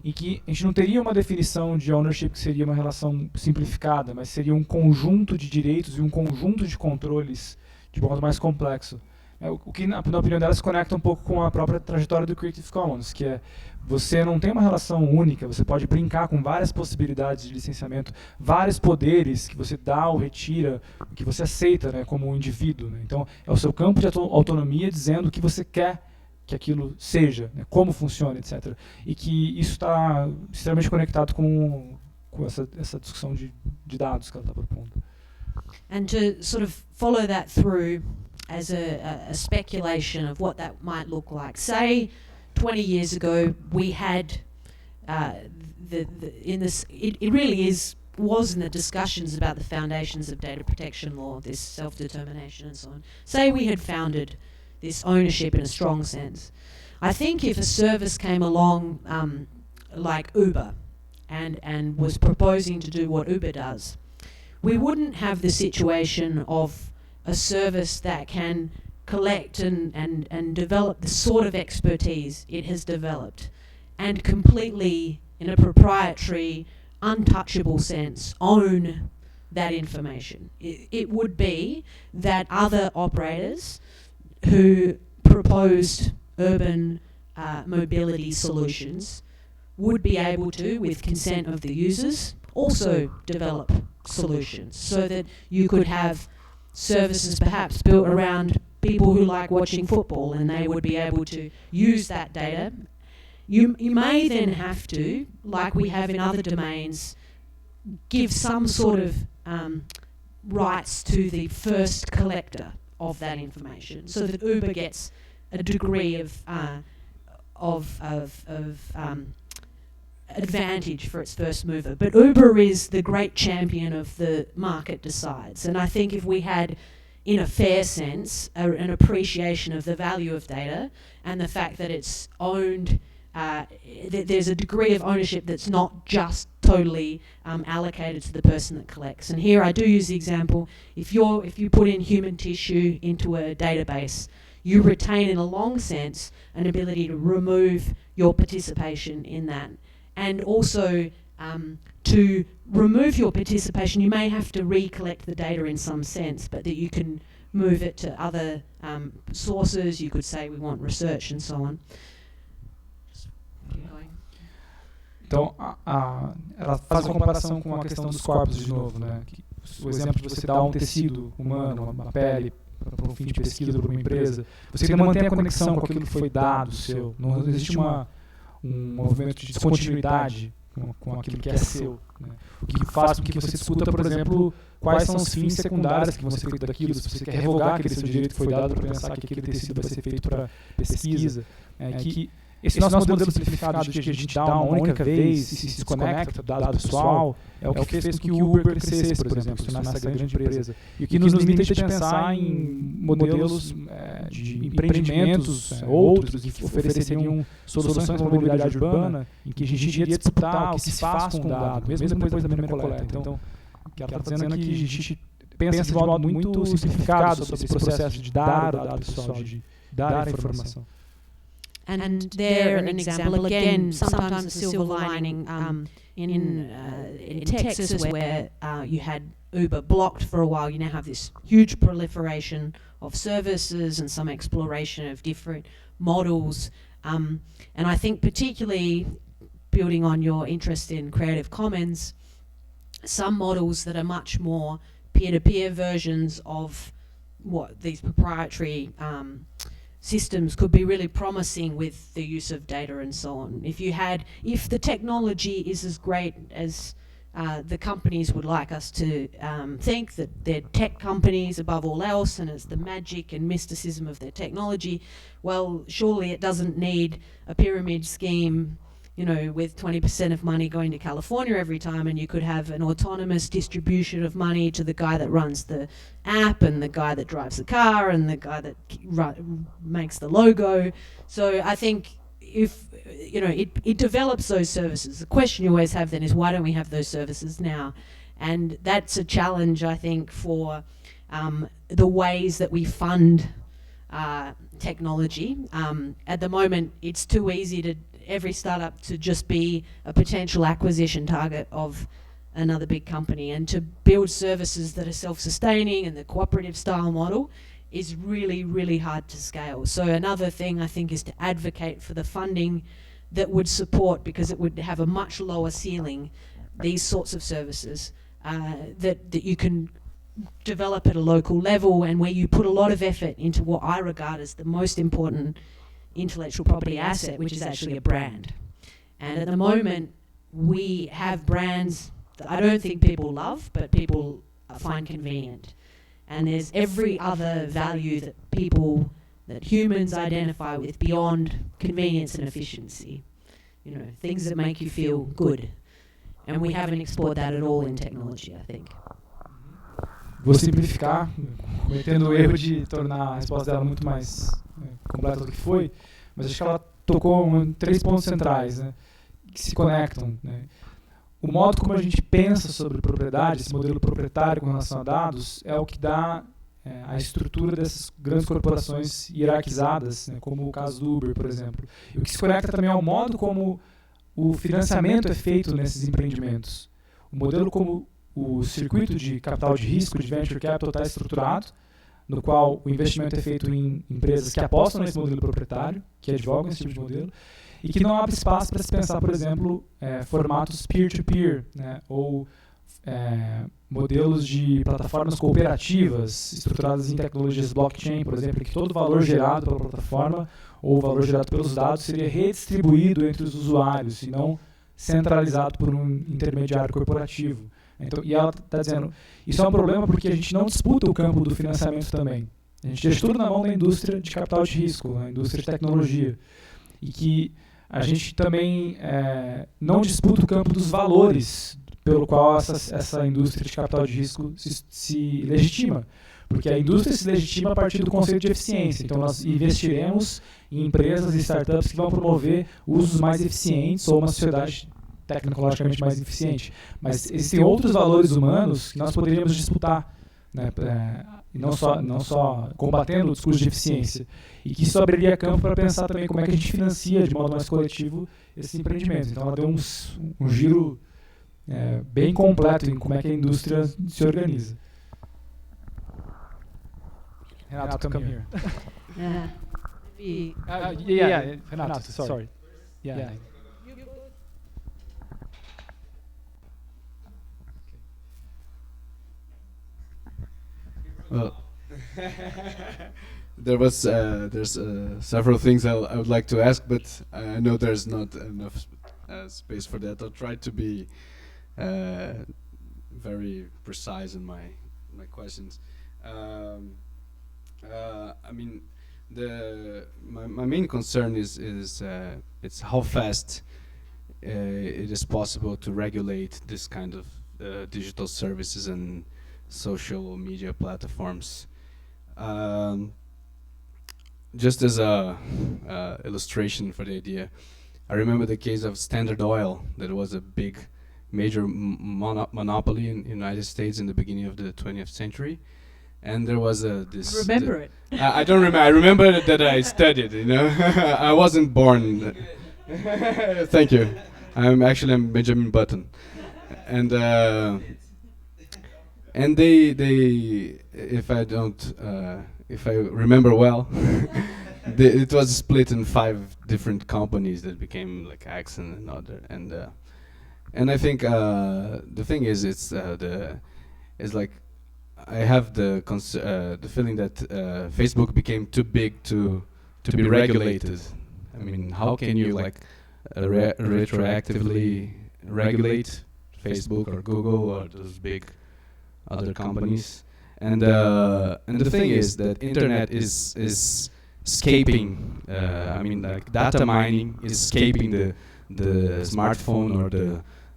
em que a gente não teria uma definição de ownership que seria uma relação simplificada, mas seria um conjunto de direitos e um conjunto de controles de modo mais complexo. O que, na opinião dela, se conecta um pouco com a própria trajetória do Creative Commons, que é você não tem uma relação única, você pode brincar com várias possibilidades de licenciamento, vários poderes que você dá ou retira, que você aceita, né, como um indivíduo. Né? Então, é o seu campo de autonomia dizendo o que você quer que aquilo seja, né, como funciona, etc. E que isso está extremamente conectado com essa discussão de dados que ela está propondo. And to sort of follow that through as a speculation of what that might look like. Say 20 years ago we had it really was in the discussions about the foundations of data protection law, this self-determination and so on. Say we had founded this ownership in a strong sense. I think if a service came along like Uber and was proposing to do what Uber does, we wouldn't have the situation of a service that can collect and develop the sort of expertise it has developed and completely, in a proprietary, untouchable sense, own that information. It would be that other operators who proposed urban mobility solutions would be able to, with consent of the users, also develop solutions so that you could have services perhaps built around people who like watching football, and they would be able to use that data. You may then have to, like we have in other domains, give some sort of rights to the first collector of that information, so that Uber gets a degree of advantage for its first mover. But Uber is the great champion of the market decides, and I think if we had, in a fair sense, an appreciation of the value of data and the fact that it's owned, there's a degree of ownership that's not just totally allocated to the person that collects. And here I do use the example, if you put in human tissue into a database, you retain in a long sense an ability to remove your participation in that. And also to remove your participation, you may have to recollect the data in some sense, but that you can move it to other sources. You could say we want research and so on. Então, ela faz uma comparação com a questão dos corpos de novo, né? O exemplo de você dar um tecido humano, uma pele, para um fim de pesquisa para uma empresa, você ainda mantém a conexão com aquilo que foi dado seu. Não existe um movimento de descontinuidade com aquilo que é seu, né? O que faz com que você discuta, por exemplo, quais são os fins secundários que vão ser feitos daquilo, se você quer revogar aquele seu direito que foi dado para pensar que aquele tecido vai ser feito para pesquisa. Que esse nosso modelo simplificado de que a gente dá uma única vez e se desconecta do dado pessoal é o que fez com que o Uber crescesse, por exemplo, se tornasse essa grande empresa. E o que nos limita de pensar em modelos de empreendimentos outros que ofereceriam soluções para a mobilidade urbana, em que a gente iria disputar o que se faz com o dado, mesmo depois da primeira coleta. Então, o que ela está dizendo é que a gente pensa de modo muito simplificado sobre esse processo de dar o dado pessoal, de dar a informação. And they're an example, again, sometimes a silver lining in Texas where you had Uber blocked for a while. You now have this huge proliferation of services and some exploration of different models. And I think particularly building on your interest in Creative Commons, some models that are much more peer-to-peer versions of what these proprietary systems could be really promising with the use of data and so on. If the technology is as great as the companies would like us to think, that they're tech companies above all else, and it's the magic and mysticism of their technology, well, surely it doesn't need a pyramid scheme, you know, with 20% of money going to California every time, and you could have an autonomous distribution of money to the guy that runs the app and the guy that drives the car and the guy that makes the logo. So I think if, you know, it develops those services. The question you always have then is, why don't we have those services now? And that's a challenge, I think, for the ways that we fund technology. At the moment, it's too easy to every startup to just be a potential acquisition target of another big company, and to build services that are self-sustaining and the cooperative style model is really, really hard to scale. So another thing I think is to advocate for the funding that would support, because it would have a much lower ceiling, these sorts of services that you can develop at a local level, and where you put a lot of effort into what I regard as the most important intellectual property asset, which is actually a brand. And at the moment, we have brands that I don't think people love, but people find convenient. And there's every other value that humans identify with beyond convenience and efficiency. You know, things that make you feel good. And we haven't explored that at all in technology, I think. Vou simplificar, cometendo o erro de tornar a resposta dela muito mais completa do que foi, mas acho que ela tocou em 3 pontos centrais, né, que se conectam, né. O modo como a gente pensa sobre propriedade, esse modelo proprietário com relação a dados, é o que dá a estrutura dessas grandes corporações hierarquizadas, né, como o caso do Uber, por exemplo. E o que se conecta também ao modo como o financiamento é feito nesses empreendimentos. O modelo como o circuito de capital de risco, de venture capital, está estruturado, no qual o investimento é feito em empresas que apostam nesse modelo proprietário, que advogam esse tipo de modelo, e que não abre espaço para se pensar, por exemplo, formatos peer-to-peer, né, ou modelos de plataformas cooperativas estruturadas em tecnologias blockchain, por exemplo, em que todo o valor gerado pela plataforma ou o valor gerado pelos dados seria redistribuído entre os usuários e não centralizado por um intermediário corporativo. Então, e ela está dizendo, isso é um problema porque a gente não disputa o campo do financiamento também. A gente deixa tudo na mão da indústria de capital de risco, na indústria de tecnologia. E que a gente também não disputa o campo dos valores pelo qual essa indústria de capital de risco se legitima. Porque a indústria se legitima a partir do conceito de eficiência. Então, nós investiremos em empresas e startups que vão promover usos mais eficientes ou uma sociedade tecnologicamente mais eficiente. Mas existem outros valores humanos que nós poderíamos disputar, né, e não só combatendo o discurso de eficiência. E que isso abriria campo para pensar também como é que a gente financia de modo mais coletivo esses empreendimentos. Então, ela deu um giro bem completo em como é que a indústria se organiza. Renato, come here. Yeah, Renato, sorry. Yeah. Well, there's several things I would like to ask, but I know there's not enough space for that. I'll try to be very precise in my questions. I mean, my main concern is it's how fast it is possible to regulate this kind of digital services and social media platforms. Just as a illustration for the idea, I remember the case of Standard Oil, that was a big, major monopoly in the United States in the beginning of the 20th century. and there was this. Remember it. I don't remember. I remember that I studied. I wasn't born. Thank you. I'm Benjamin Button, and they if I remember well, it was split in 5 different companies that became like Axon and other, and I think the thing is it's like I have the feeling that Facebook became too big to be regulated. I mean, how can you like retroactively regulate Facebook or Google or those big other companies? And the thing is that internet is escaping. I mean, like data mining is escaping the smartphone or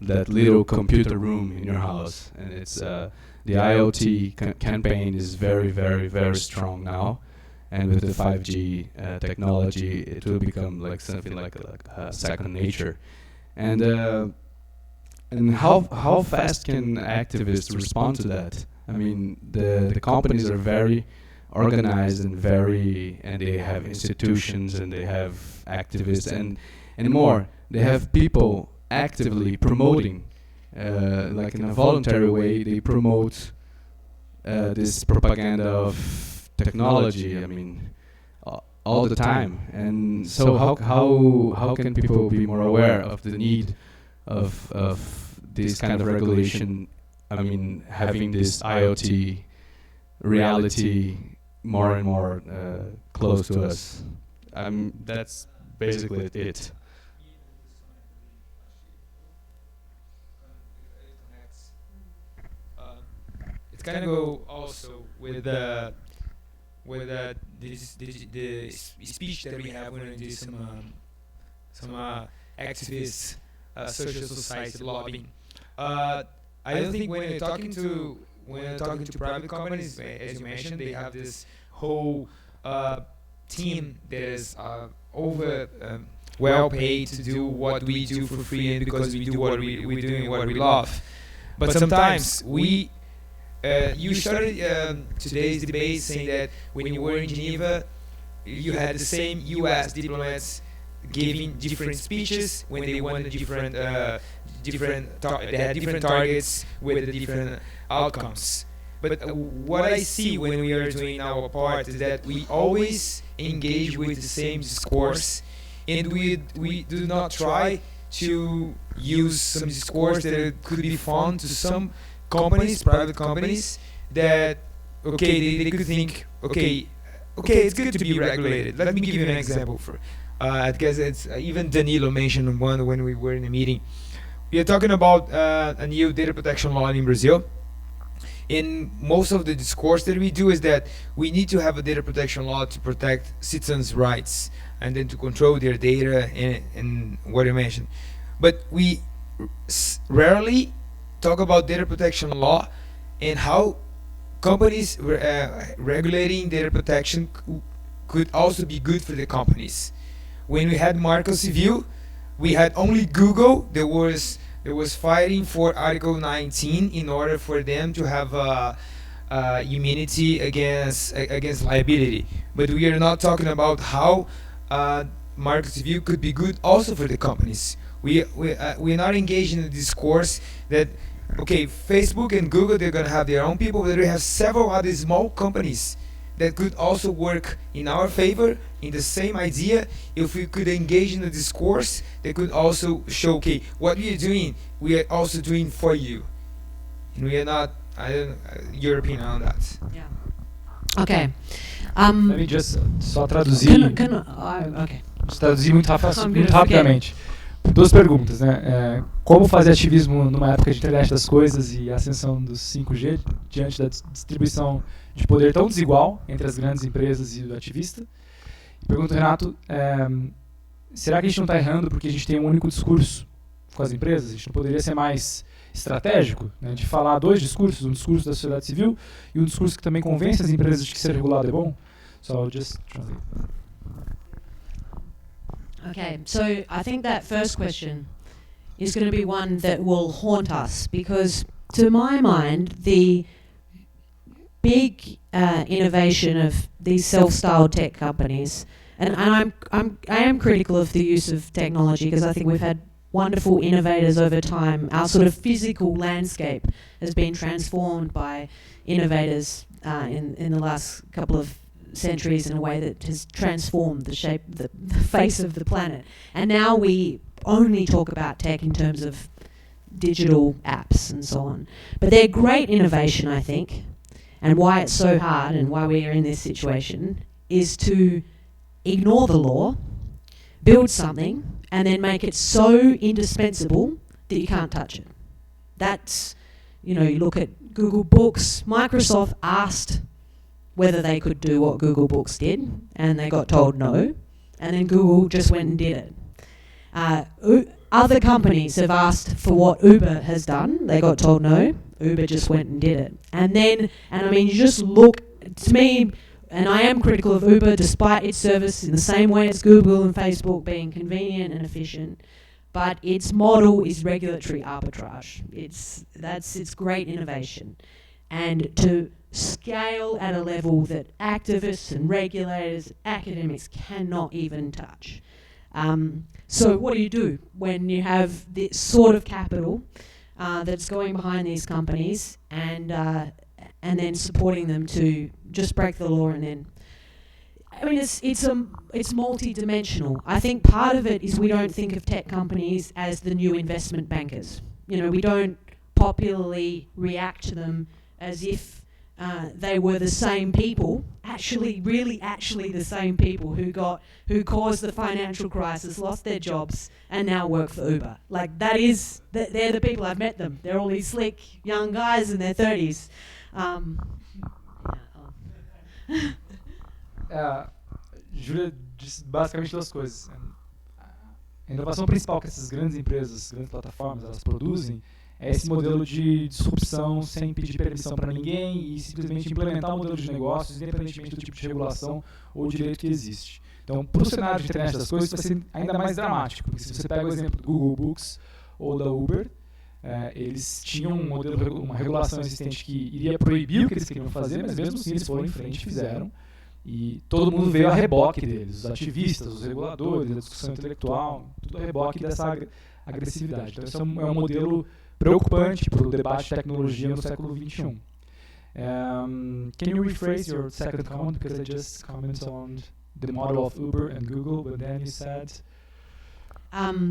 that little computer room in your house, and it's the IoT campaign is very, very, very strong now, and with the 5G technology, it will become like something like second nature. And how fast can activists respond to that? I mean, the companies are very organized and they have institutions and they have activists and more. They have people actively promoting, like in a voluntary way, they promote this propaganda of technology. I mean, all the time. And so how can people be more aware of the need of this kind of regulation? I mean, having this IoT reality more and more close to us. That's basically it. It's kind of go also with the speech that we have when we do some activist social society lobbying. I don't think when you're talking to private companies, as you mentioned, they have this whole team that is well paid to do what we do for free and because we do what we do and what we love. But sometimes you started today's debate saying that when you were in Geneva, you had the same U.S. diplomats giving different speeches when they wanted different they had different targets with the different outcomes. But what I see when we are doing our part is that we always engage with the same discourse, and we do not try to use some discourse that could be found to some companies, private companies, that they could think it's good to be regulated. Let me give you an example for. Because it's even Danilo mentioned one when we were in a meeting. We are talking about a new data protection law in Brazil. And most of the discourse that we do is that we need to have a data protection law to protect citizens' rights and then to control their data and what you mentioned. But we rarely talk about data protection law and how companies regulating data protection could also be good for the companies. When we had Marco Civil, we had only Google that was fighting for Article 19 in order for them to have immunity against liability. But we are not talking about how Marco Civil could be good also for the companies. We're not engaged in the discourse that Facebook and Google, they're gonna have their own people, but we have several other small companies that could also work in our favor in the same idea. If we could engage in the discourse, they could also show, what we are doing, we are also doing for you. And we are not, your opinion on that. Yeah. Okay. Let me just só traduzir. Traduzir muito rapidamente. 2 perguntas, né? Como fazer ativismo numa época de internet das coisas e ascensão dos 5G diante da distribuição de poder tão desigual entre as grandes empresas e o ativista? Pergunta, Renato, será que a gente não está errando porque a gente tem um único discurso com as empresas? A gente não poderia ser mais estratégico, né, de falar 2 discursos, um discurso da sociedade civil e um discurso que também convence as empresas de que ser regulado é bom? So I'll just translate. Okay, so I think that first question is going to be one that will haunt us because, to my mind, the big innovation of these self-styled tech companies, and I am critical of the use of technology, because I think we've had wonderful innovators over time. Our sort of physical landscape has been transformed by innovators in the last couple of centuries in a way that has transformed the shape, the face of the planet. And now we only talk about tech in terms of digital apps and so on. But they're great innovation, I think, and why it's so hard and why we are in this situation is to ignore the law, build something, and then make it so indispensable that you can't touch it. That's, you know, you look at Google Books. Microsoft asked whether they could do what Google Books did, and they got told no, and then Google just went and did it. Other companies have asked for what Uber has done. They got told no. Uber just went and did it. And I mean, you just look, to me, and I am critical of Uber despite its service in the same way as Google and Facebook being convenient and efficient, but its model is regulatory arbitrage. It's great innovation. And to scale at a level that activists and regulators, academics cannot even touch. So what do you do when you have this sort of capital that's going behind these companies and then supporting them to just break the law? And then, I mean, it's multi-dimensional. I think part of it is we don't think of tech companies as the new investment bankers. You know, we don't popularly react to them as if they were the same people, actually the same people who caused the financial crisis, lost their jobs, and now work for Uber. Like, they're the people. I've met them. They're all these slick young guys in their 30s. Júlia disse basicamente duas coisas. A inovação principal que essas grandes empresas, grandes plataformas, elas produzem é esse modelo de disrupção sem pedir permissão para ninguém e simplesmente implementar um modelo de negócios independentemente do tipo de regulação ou direito que existe. Então, para o cenário de internet das coisas, vai ser ainda mais dramático, porque se você pega o exemplo do Google Books ou da Uber, eles tinham um modelo, uma regulação existente que iria proibir o que eles queriam fazer, mas mesmo assim eles foram em frente e fizeram. E todo mundo veio a reboque deles, os ativistas, os reguladores, a discussão intelectual, tudo a reboque dessa agressividade. Então, esse é um modelo preocupante para o debate de tecnologia no século XXI. Can you rephrase your second comment, because I just commented on the model of Uber and Google, but then you said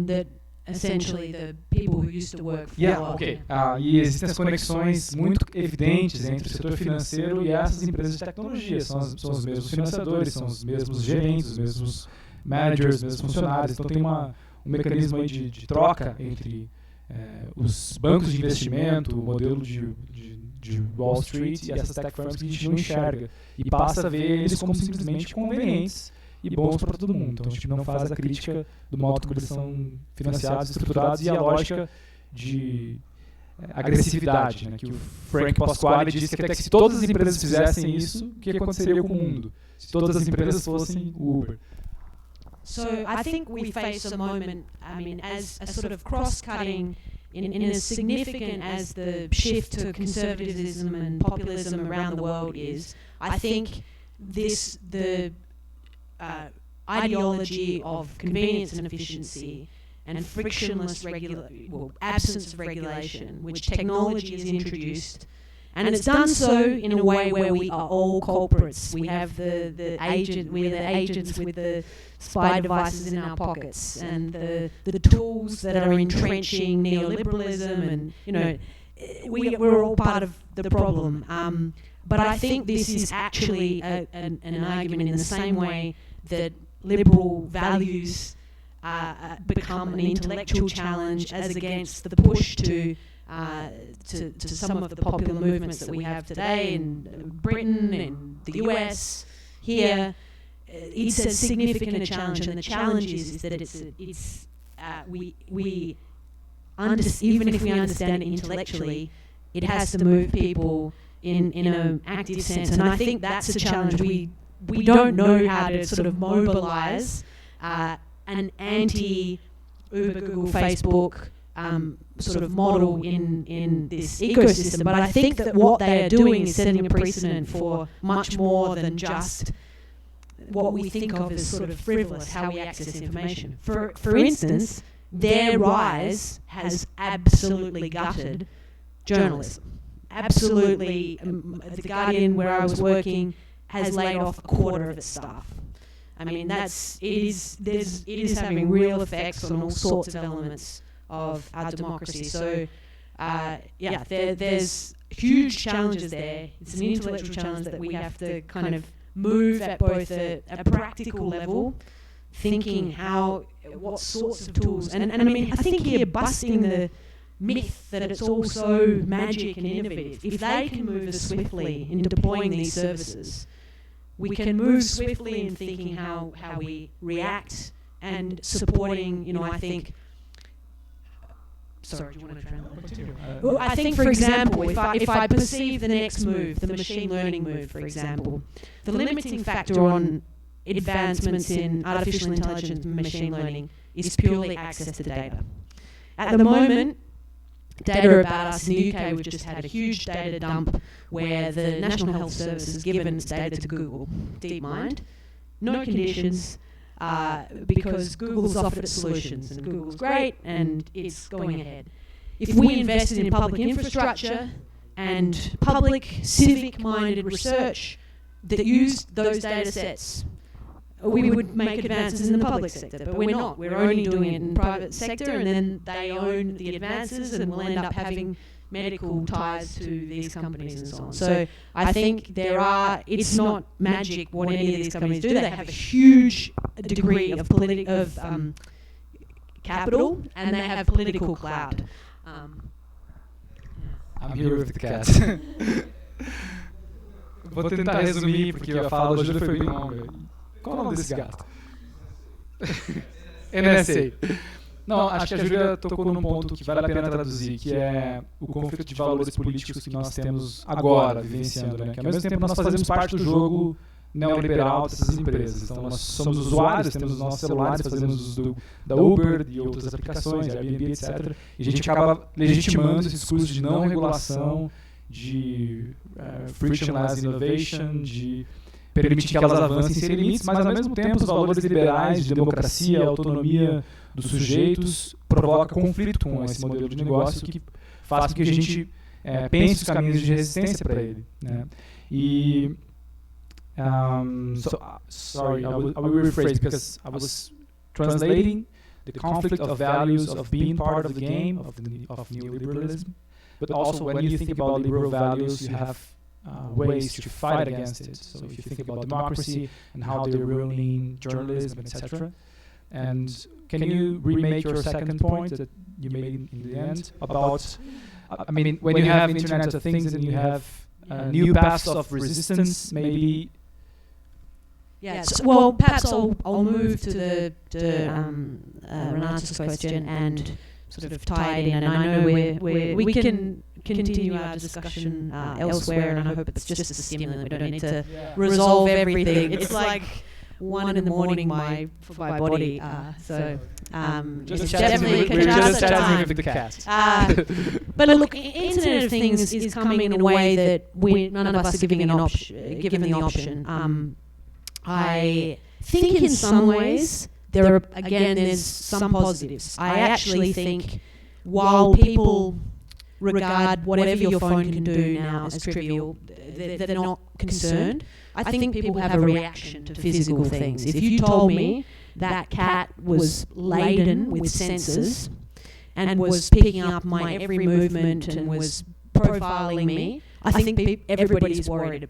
that essentially the people who used to work for... Yeah, okay. E existem as conexões muito evidentes entre o setor financeiro e essas empresas de tecnologia. São os mesmos financiadores, são os mesmos gerentes, os mesmos managers, os mesmos funcionários. Então tem um mecanismo aí de troca entre os bancos de investimento, o modelo de Wall Street e essas tech firms que a gente não enxerga. E passa a ver eles como simplesmente convenientes e bons para todo mundo. Então a gente não faz a crítica do modo como eles são financiados, estruturados e a lógica de agressividade, né, que o Frank Pasquale disse que até que se todas as empresas fizessem isso, o que aconteceria com o mundo? Se todas as empresas fossem Uber. So I think we face a moment, I mean, as a sort of cross-cutting, in as significant as the shift to conservatism and populism around the world is, I think the ideology of convenience and efficiency and frictionless absence of regulation, which technology has introduced, and it's done so in a way where we are all culprits. We have we're the agents with the spy devices in our pockets, and the tools that are entrenching neoliberalism, and you know, we're all part of the problem. But I think this is actually an argument in the same way that liberal values become an intellectual challenge as against the push to some of the popular movements that we have today in Britain, in the US, here. It's as significant a challenge, and the challenge is that even if we understand it intellectually, it has to move people in an active sense, and I think that's a challenge. We don't know how to sort of mobilize an anti-Uber, Google, Facebook sort of model in this ecosystem. But I think that what they are doing is setting a precedent for much more than just what we think of as sort of frivolous, how we access information. For instance, their rise has absolutely gutted journalism. Absolutely, The Guardian, where I was working, has laid off a quarter of its staff. I mean, it is having real effects on all sorts of elements of our democracy. So, there's huge challenges there. It's an intellectual challenge that we have to kind of move at both a practical level, thinking what sorts of tools, and I mean, I think here busting the myth that it's all so magic and innovative. If they can move as swiftly in deploying these services, we can move swiftly in thinking how we react and supporting, I think. Sorry, do you want to translate? Well, I think, for example, if I perceive the next move, the machine learning move, for example, the limiting factor on advancements in artificial intelligence and machine learning is purely access to data. At the moment, data about us in the UK, we've just had a huge data dump where the National Health Service has given its data to Google, DeepMind, no conditions, because Google's offered its solutions, and Google's great, and it's going ahead. If we invested in public infrastructure and public, civic-minded research that used those data sets, we would make advances in the public sector, but we're not. We're only doing it in the private sector, and then they own the advances, and we'll end up having medical ties to these companies and so on. So I think it's not magic what any of these companies do. They have a huge degree of capital, and they have political clout. I'm here with the cat. Vou tentar resumir, porque a fala da Júlia foi bem longa. Qual é o nome desse gato? NSA. Não, acho que a Júlia tocou num ponto que vale a pena traduzir, que é o conflito de valores políticos que nós temos agora, vivenciando, né? Que ao mesmo tempo nós fazemos parte do jogo neoliberal dessas empresas. Então nós somos usuários, temos os nossos celulares, fazemos uso da Uber e outras aplicações, Airbnb, etc. E a gente acaba legitimando esse discurso de não regulação, de frictionless innovation, de permitir que elas avancem sem limites, mas ao mesmo tempo os valores liberais de democracia, autonomia dos sujeitos provoca conflito com esse modelo de negócio que faz com que a gente pense os caminhos de resistência para ele, né? E sorry, I will rephrase because I was translating the conflict of values of being part of the game of neoliberalism, but also when you think about liberal values, you have ways to fight against it. So if you think about democracy and how they're ruining journalism, etc. And can you remake your second point that you made in the end about, I mean, when you have Internet of Things and you have new paths of resistance, maybe? Yeah. Well, perhaps I'll move to Renata's question and sort of tie it in. And I know we can continue our discussion elsewhere, and I hope it's just a stimulant. We don't need to resolve everything. It's like 1 in the morning for my body. Just definitely just chatting with the cat. But look, Internet of Things is coming in a way that none of us are given the option. I think in some ways there's some positives. I actually think while people regard whatever your phone can do now as trivial, they're not concerned. I think people have a reaction to physical things. If you told me that cat was laden with sensors and was picking up my every movement and was profiling me, I think everybody's worried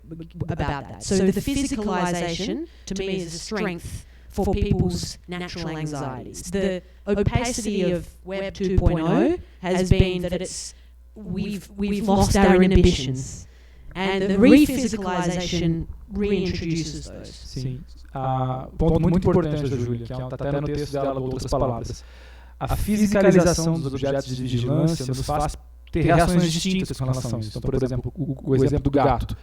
about that. So the physicalization, to me, is a strength for people's natural anxieties. The opacity of Web 2.0 has been that we've lost our inhibitions, and the re-physicalization reintroduces those. Sim. Ponto muito importante da Júlia, que está até no texto dela, Outras Palavras. A fisicalização dos objetos de vigilância nos faz ter reações distintas com relação a isso. Então, por exemplo, o exemplo do gato.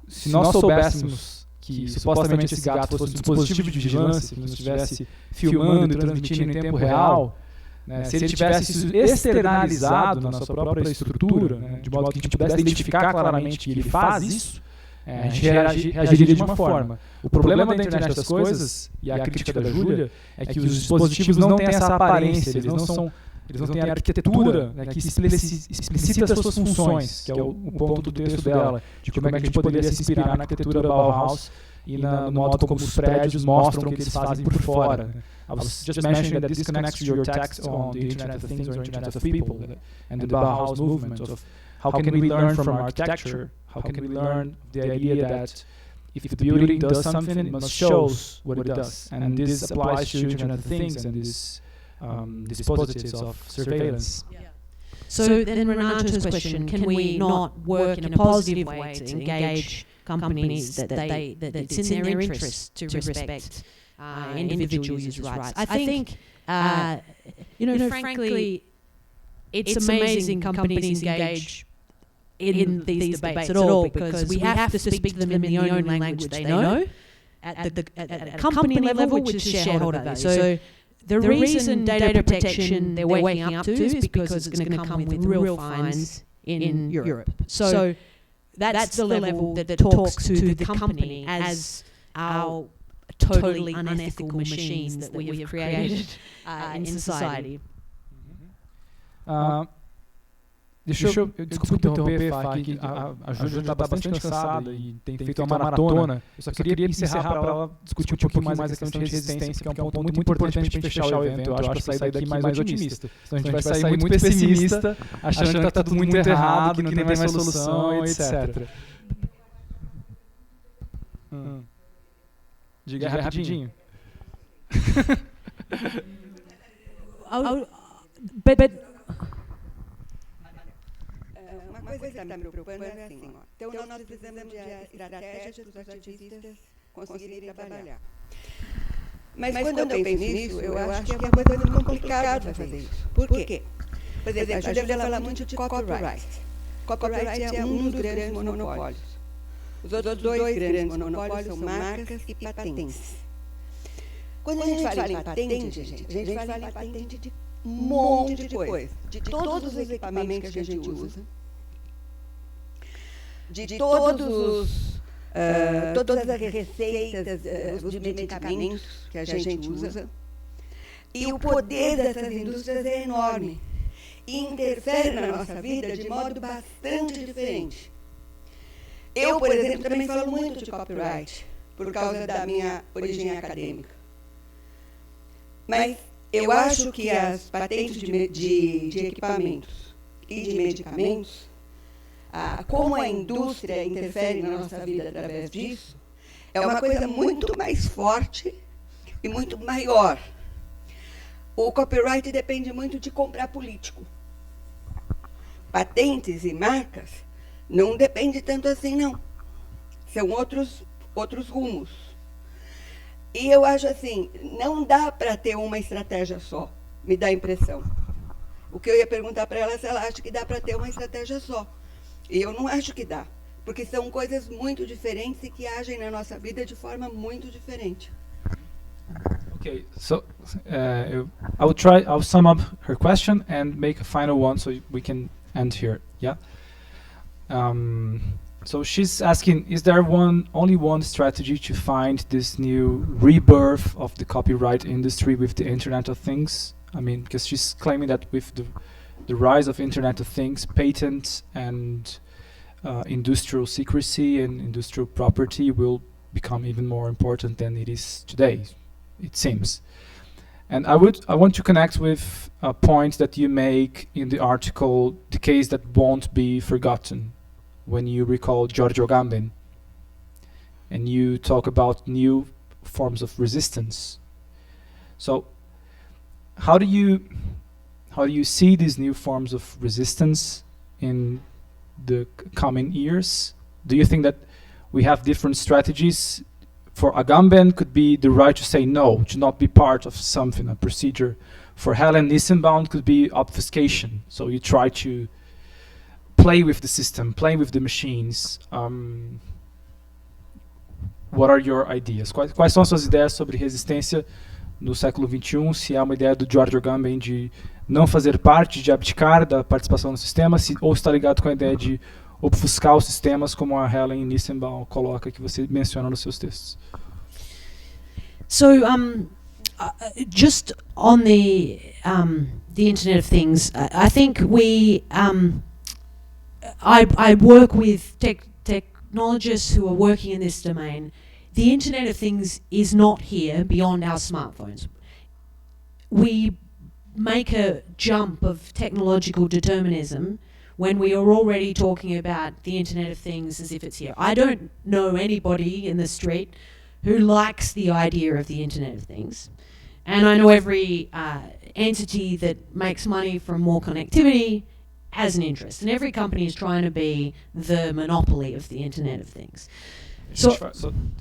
Se nós soubéssemos que supostamente esse gato fosse um dispositivo de vigilância, que nos estivesse filmando e transmitindo em tempo real, né? Se ele tivesse isso externalizado na sua própria estrutura, né? De modo que a gente pudesse identificar claramente que ele faz isso, a gente reagiria de uma forma. O problema da internet das coisas, e a crítica da Júlia, é que os dispositivos não têm essa aparência, eles não têm a arquitetura, né, que explicita as suas funções, que é o ponto do texto dela, de como é que a gente poderia se inspirar na arquitetura Bauhaus e no modo como os prédios mostram o que eles fazem por fora. Né? I was just mentioning that this connects to your text on the Internet of Things or Internet of People and the Bauhaus movement of how can we learn from architecture, how can we learn the idea that if the building does something, it must show what it does. And this applies to Internet of Things and these dispositives of surveillance. So then Renato's question, can we not work in a positive way to engage companies that it's in their interest to respect individual user rights? I think, frankly, it's amazing companies engage in these debates at all, because we have to speak to them in the only language they know at a company level, which is shareholder value. So the reason data protection they're waking up to is because it's going to come with real fines in Europe. So that's the level that talks to the company as our totally unethical machines that we have created in society. Deixa eu desculpa interromper, Fá, que a Júlia está bastante cansada e tem feito uma maratona. Eu só queria encerrar para ela discutir um pouquinho mais a questão de resistência, que é um ponto muito importante para a gente fechar o evento. Eu acho, para sair daqui mais otimista. Então a gente vai sair muito pessimista, achando que está tudo muito errado, que não tem mais solução, etc. Diga rapidinho. Uma coisa que está me preocupando é assim, ó. Então nós precisamos de estratégias para os ativistas conseguirem trabalhar. Mas quando eu penso nisso, eu acho que é uma coisa muito complicada fazer isso. Por quê? Por exemplo, a Júlia fala muito de copyright. Copyright é um dos grandes monopólios. Os outros dois grandes monopólios são marcas e patentes. Quando a gente fala em patente, gente, a gente fala em patente de um monte de coisa. De todos os equipamentos que a gente usa, de todas as receitas de medicamentos que a gente usa. E o poder dessas indústrias é enorme. E interfere na nossa vida de modo bastante diferente. Eu, por exemplo, também falo muito de copyright, por causa da minha origem acadêmica. Mas eu acho que as patentes de equipamentos e de medicamentos, como a indústria interfere na nossa vida através disso, é uma coisa muito mais forte e muito maior. O copyright depende muito de comprar político. Patentes e marcas não depende tanto assim, não. São outros rumos. E eu acho assim, não dá para ter uma estratégia só, me dá a impressão. O que eu ia perguntar para ela é se ela acha que dá para ter uma estratégia só. E eu não acho que dá, porque são coisas muito diferentes e que agem na nossa vida de forma muito diferente. Okay, so I'll sum up her question and make a final one so we can end here. Yeah. So she's asking, is there only one strategy to find this new rebirth of the copyright industry with the Internet of Things? I mean, because she's claiming that with the rise of Internet of Things, patents and industrial secrecy and industrial property will become even more important than it is today, it seems. And I want to connect with a point that you make in the article, The Case That Won't Be Forgotten, when you recall Giorgio Gambin, and you talk about new forms of resistance. So how do you see these new forms of resistance in the coming years? Do you think that we have different strategies? For Agamben could be the right to say no, to not be part of something, a procedure. For Helen Nissenbaum could be obfuscation. So you try to play with the system, play with the machines. What are your ideas? Quais são as suas ideias sobre resistência no século XXI, se é uma ideia do George Agamben de não fazer parte, de abdicar da participação no sistema, ou está ligado com a ideia de obfuscar os sistemas, como a Helen Nissenbaum coloca, que você menciona nos seus textos. So, just on the Internet of Things, I think I work with technologists who are working in this domain. The Internet of Things is not here beyond our smartphones. We make a jump of technological determinism when we are already talking about the Internet of Things as if it's here. I don't know anybody in the street who likes the idea of the Internet of Things. And I know every entity that makes money from more connectivity has an interest. And every company is trying to be the monopoly of the Internet of Things.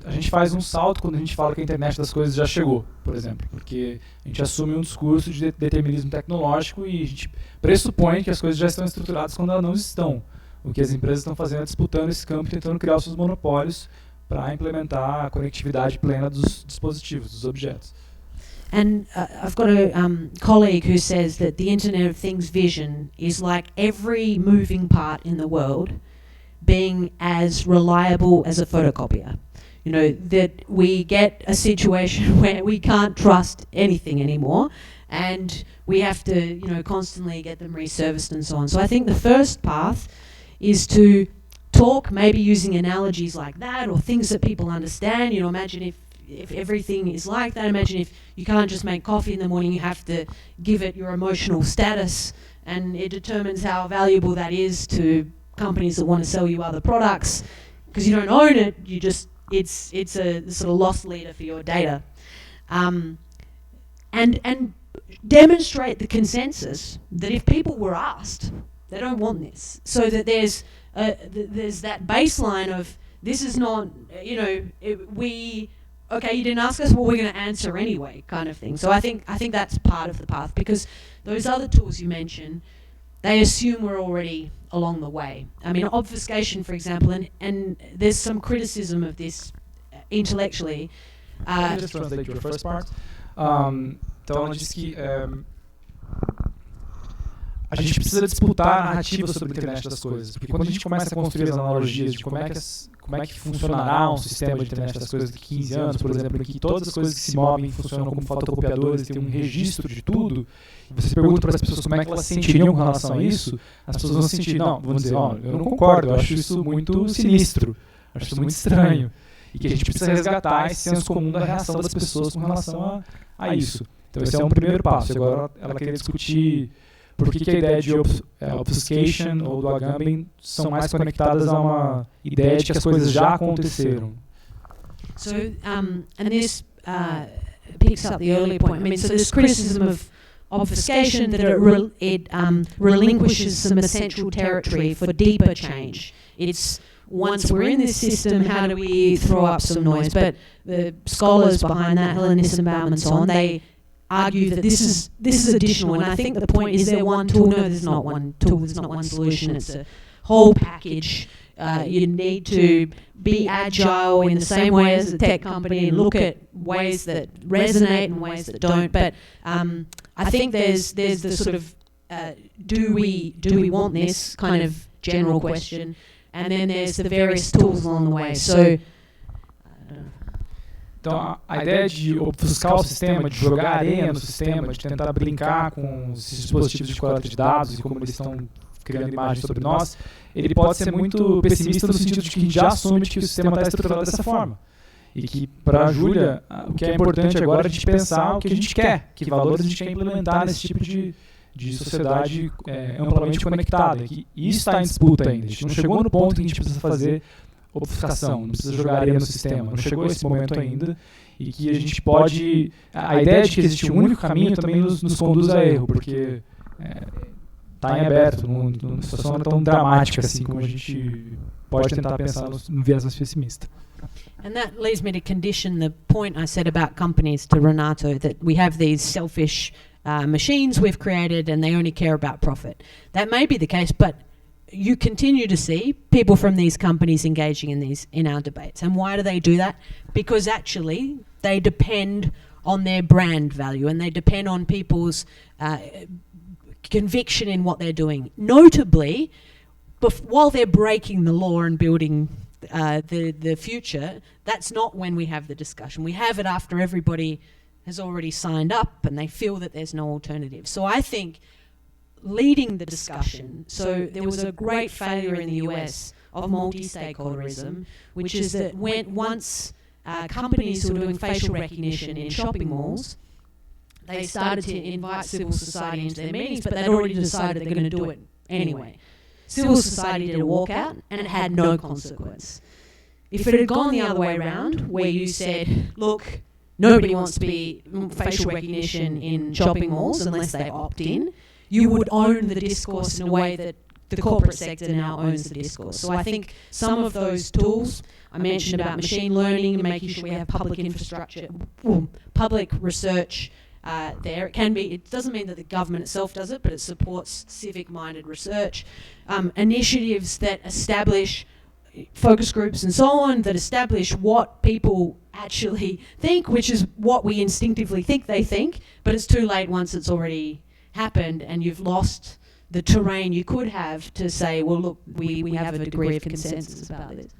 A gente faz um salto quando a gente fala que a internet das coisas já chegou, por exemplo, porque a gente assume um discurso de determinismo tecnológico e a gente pressupõe que as coisas já estão estruturadas quando elas não estão. O que as empresas estão fazendo é disputando esse campo, tentando criar os seus monopólios para implementar a conectividade plena dos dispositivos, dos objetos. And I've got a colleague who says that the Internet of Things vision is like every moving part in the world being as reliable as a photocopier. You know, that we get a situation where we can't trust anything anymore and we have to, you know, constantly get them reserviced and so on. So I think the first path is to talk, maybe using analogies like that or things that people understand. You know, imagine if everything is like that. Imagine if you can't just make coffee in the morning, you have to give it your emotional status and it determines how valuable that is to companies that want to sell you other products. Because you don't own it, you just, it's a sort of loss leader for your data. And demonstrate the consensus that if people were asked, they don't want this. So that there's that baseline of, this is not, you know, okay, you didn't ask us, well, we're going to answer anyway, kind of thing. So I think that's part of the path, because those other tools you mentioned, they assume we're already along the way. I mean, obfuscation, for example, and there's some criticism of this intellectually. Can I just translate your first part? Então ela diz que a gente precisa disputar a narrativa sobre a internet das coisas, porque quando a gente começa a construir as analogias de como é que funcionará um sistema de internet das coisas daqui 15 anos, por exemplo, em que todas as coisas que se movem funcionam como fotocopiadores, tem um registro de tudo, e você pergunta para as pessoas como é que elas se sentiriam com relação a isso, as pessoas vão sentir, vão dizer, eu não concordo, eu acho isso muito sinistro, acho isso muito estranho, e que a gente precisa resgatar esse senso comum da reação das pessoas com relação a isso. Então esse é um primeiro passo. Agora ela queria discutir por que a ideia de obfuscation ou do Agamben são mais conectadas a uma ideia de que as coisas já aconteceram. So, and this picks up the earlier point. I mean, so there's criticism of obfuscation that it relinquishes some essential territory for deeper change. It's once we're in this system, how do we throw up some noise? But the scholars behind that, Helen Nissenbaum and so on, they argue that this is additional, and I think the point is there one tool? No, there's not one tool, there's not one solution, it's a whole package. You need to be agile in the same way as a tech company and look at ways that resonate and ways that don't. But I think there's the sort of do we want this kind of general question, and then there's the various tools along the way. So então, a ideia de obfuscar o sistema, de jogar areia no sistema, de tentar brincar com esses dispositivos de coleta de dados e como eles estão criando imagens sobre nós, ele pode ser muito pessimista no sentido de que a gente já assume que o sistema está estruturado dessa forma. E que, para a Júlia, o que é importante agora é a gente pensar o que a gente quer, que valores a gente quer implementar nesse tipo de sociedade amplamente conectada. Que isso está em disputa ainda. A gente não chegou no ponto que a gente precisa fazer obfuscação, não precisa jogar areia no sistema, não chegou esse momento ainda, e que a gente pode... A ideia de que existe um único caminho também nos conduz a erro, porque está em aberto, numa situação não é tão dramática assim como a gente pode tentar pensar no viés mais pessimista. And that leads me to condition the point I said about companies to Renato, that we have these selfish machines we've created and they only care about profit. That may be the case, but you continue to see people from these companies engaging in our debates. And why do they do that? Because actually they depend on their brand value, and they depend on people's conviction in what they're doing. Notably, while they're breaking the law and building the future, that's not when we have the discussion. We have it after everybody has already signed up and they feel that there's no alternative. So I think leading the discussion, so there was a great failure in the US of multi-stakeholderism, which is that once companies who were doing facial recognition in shopping malls, they started to invite civil society into their meetings, but they'd already decided they're going to do it anyway. Civil society did a walkout, and it had no consequence. If it had gone the other way around, where you said, look, nobody wants to be facial recognition in shopping malls unless they opt in, you would own the discourse in a way that the corporate sector now owns the discourse. So I think some of those tools I mentioned about machine learning and making sure we have public infrastructure, public research there. It doesn't mean that the government itself does it, but it supports civic-minded research. Initiatives that establish focus groups and so on, that establish what people actually think, which is what we instinctively think they think, but it's too late once it's already happened and you've lost the terrain you could have to say, well, look, we have a degree of consensus about this.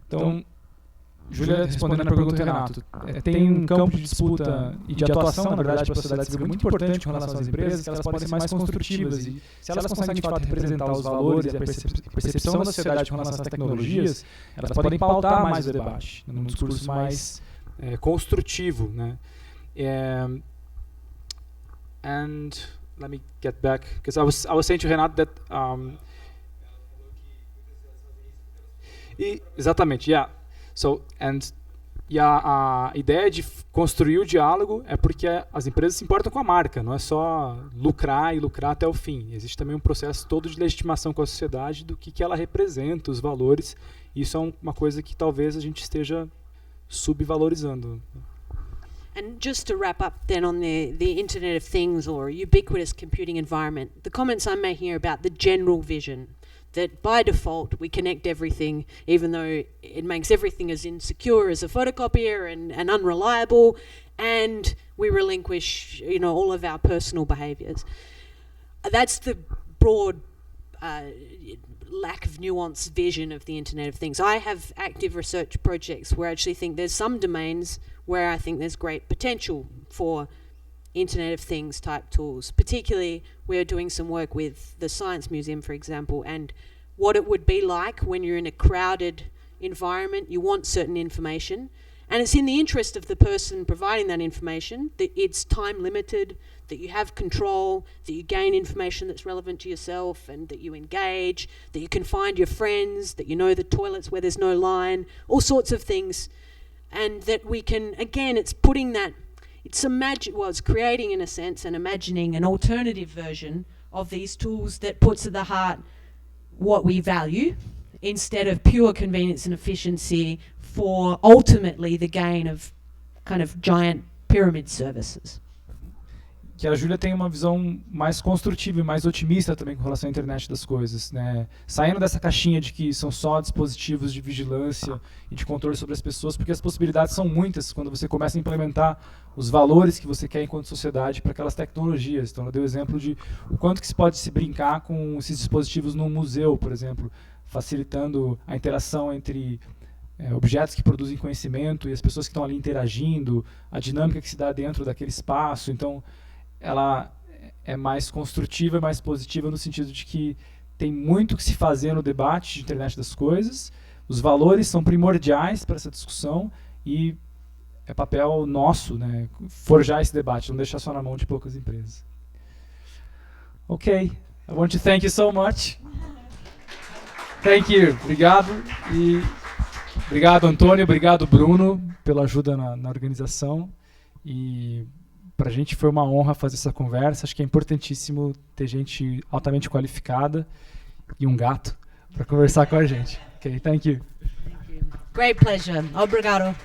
Então, Júlia, respondendo a pergunta do Renato, tem um campo de disputa e de atuação, na verdade, para a sociedade civil muito importante com relação às empresas, que elas podem ser mais construtivas e se elas conseguem, de fato, representar os valores e a percepção da sociedade com relação às tecnologias, elas podem pautar mais o debate, num discurso mais construtivo, né? And let me get back, because I was saying to Renato that exatamente, yeah. So, e a ideia de construir o diálogo é porque as empresas se importam com a marca, não é só lucrar e lucrar até o fim. Existe também um processo todo de legitimação com a sociedade do que ela representa, os valores. E isso é uma coisa que talvez a gente esteja subvalorizando. And just to wrap up then on the Internet of Things or ubiquitous computing environment, the comments I'm making are about the general vision, that by default we connect everything, even though it makes everything as insecure as a photocopier and unreliable, and we relinquish, all of our personal behaviours. That's the broad lack of nuance vision of the Internet of Things. I have active research projects where I actually think there's some domains where I think there's great potential for Internet of Things type tools. Particularly, we're doing some work with the Science Museum, for example, and what it would be like when you're in a crowded environment. You want certain information, and it's in the interest of the person providing that information that it's time limited, that you have control, that you gain information that's relevant to yourself, and that you engage, that you can find your friends, that you know the toilets where there's no line, all sorts of things. And that we can, again, it's putting that, it's creating, in a sense, and imagining an alternative version of these tools that puts at the heart what we value, instead of pure convenience and efficiency for ultimately the gain of kind of giant pyramid services. Que a Júlia tem uma visão mais construtiva e mais otimista também com relação à internet das coisas, né? Saindo dessa caixinha de que são só dispositivos de vigilância e de controle sobre as pessoas, porque as possibilidades são muitas quando você começa a implementar os valores que você quer enquanto sociedade para aquelas tecnologias. Então, eu dei o exemplo de o quanto que se pode se brincar com esses dispositivos num museu, por exemplo, facilitando a interação entre objetos que produzem conhecimento e as pessoas que estão ali interagindo, a dinâmica que se dá dentro daquele espaço. Então, ela é mais construtiva e mais positiva no sentido de que tem muito que se fazer no debate de internet das coisas, os valores são primordiais para essa discussão e é papel nosso, né, forjar esse debate, não deixar só na mão de poucas empresas. Ok, I want to thank you so much. Thank you, obrigado. E obrigado, Antônio, obrigado, Bruno, pela ajuda na organização. E para a gente foi uma honra fazer essa conversa. Acho que é importantíssimo ter gente altamente qualificada e um gato para conversar com a gente. Ok, thank you. Great pleasure. Obrigado.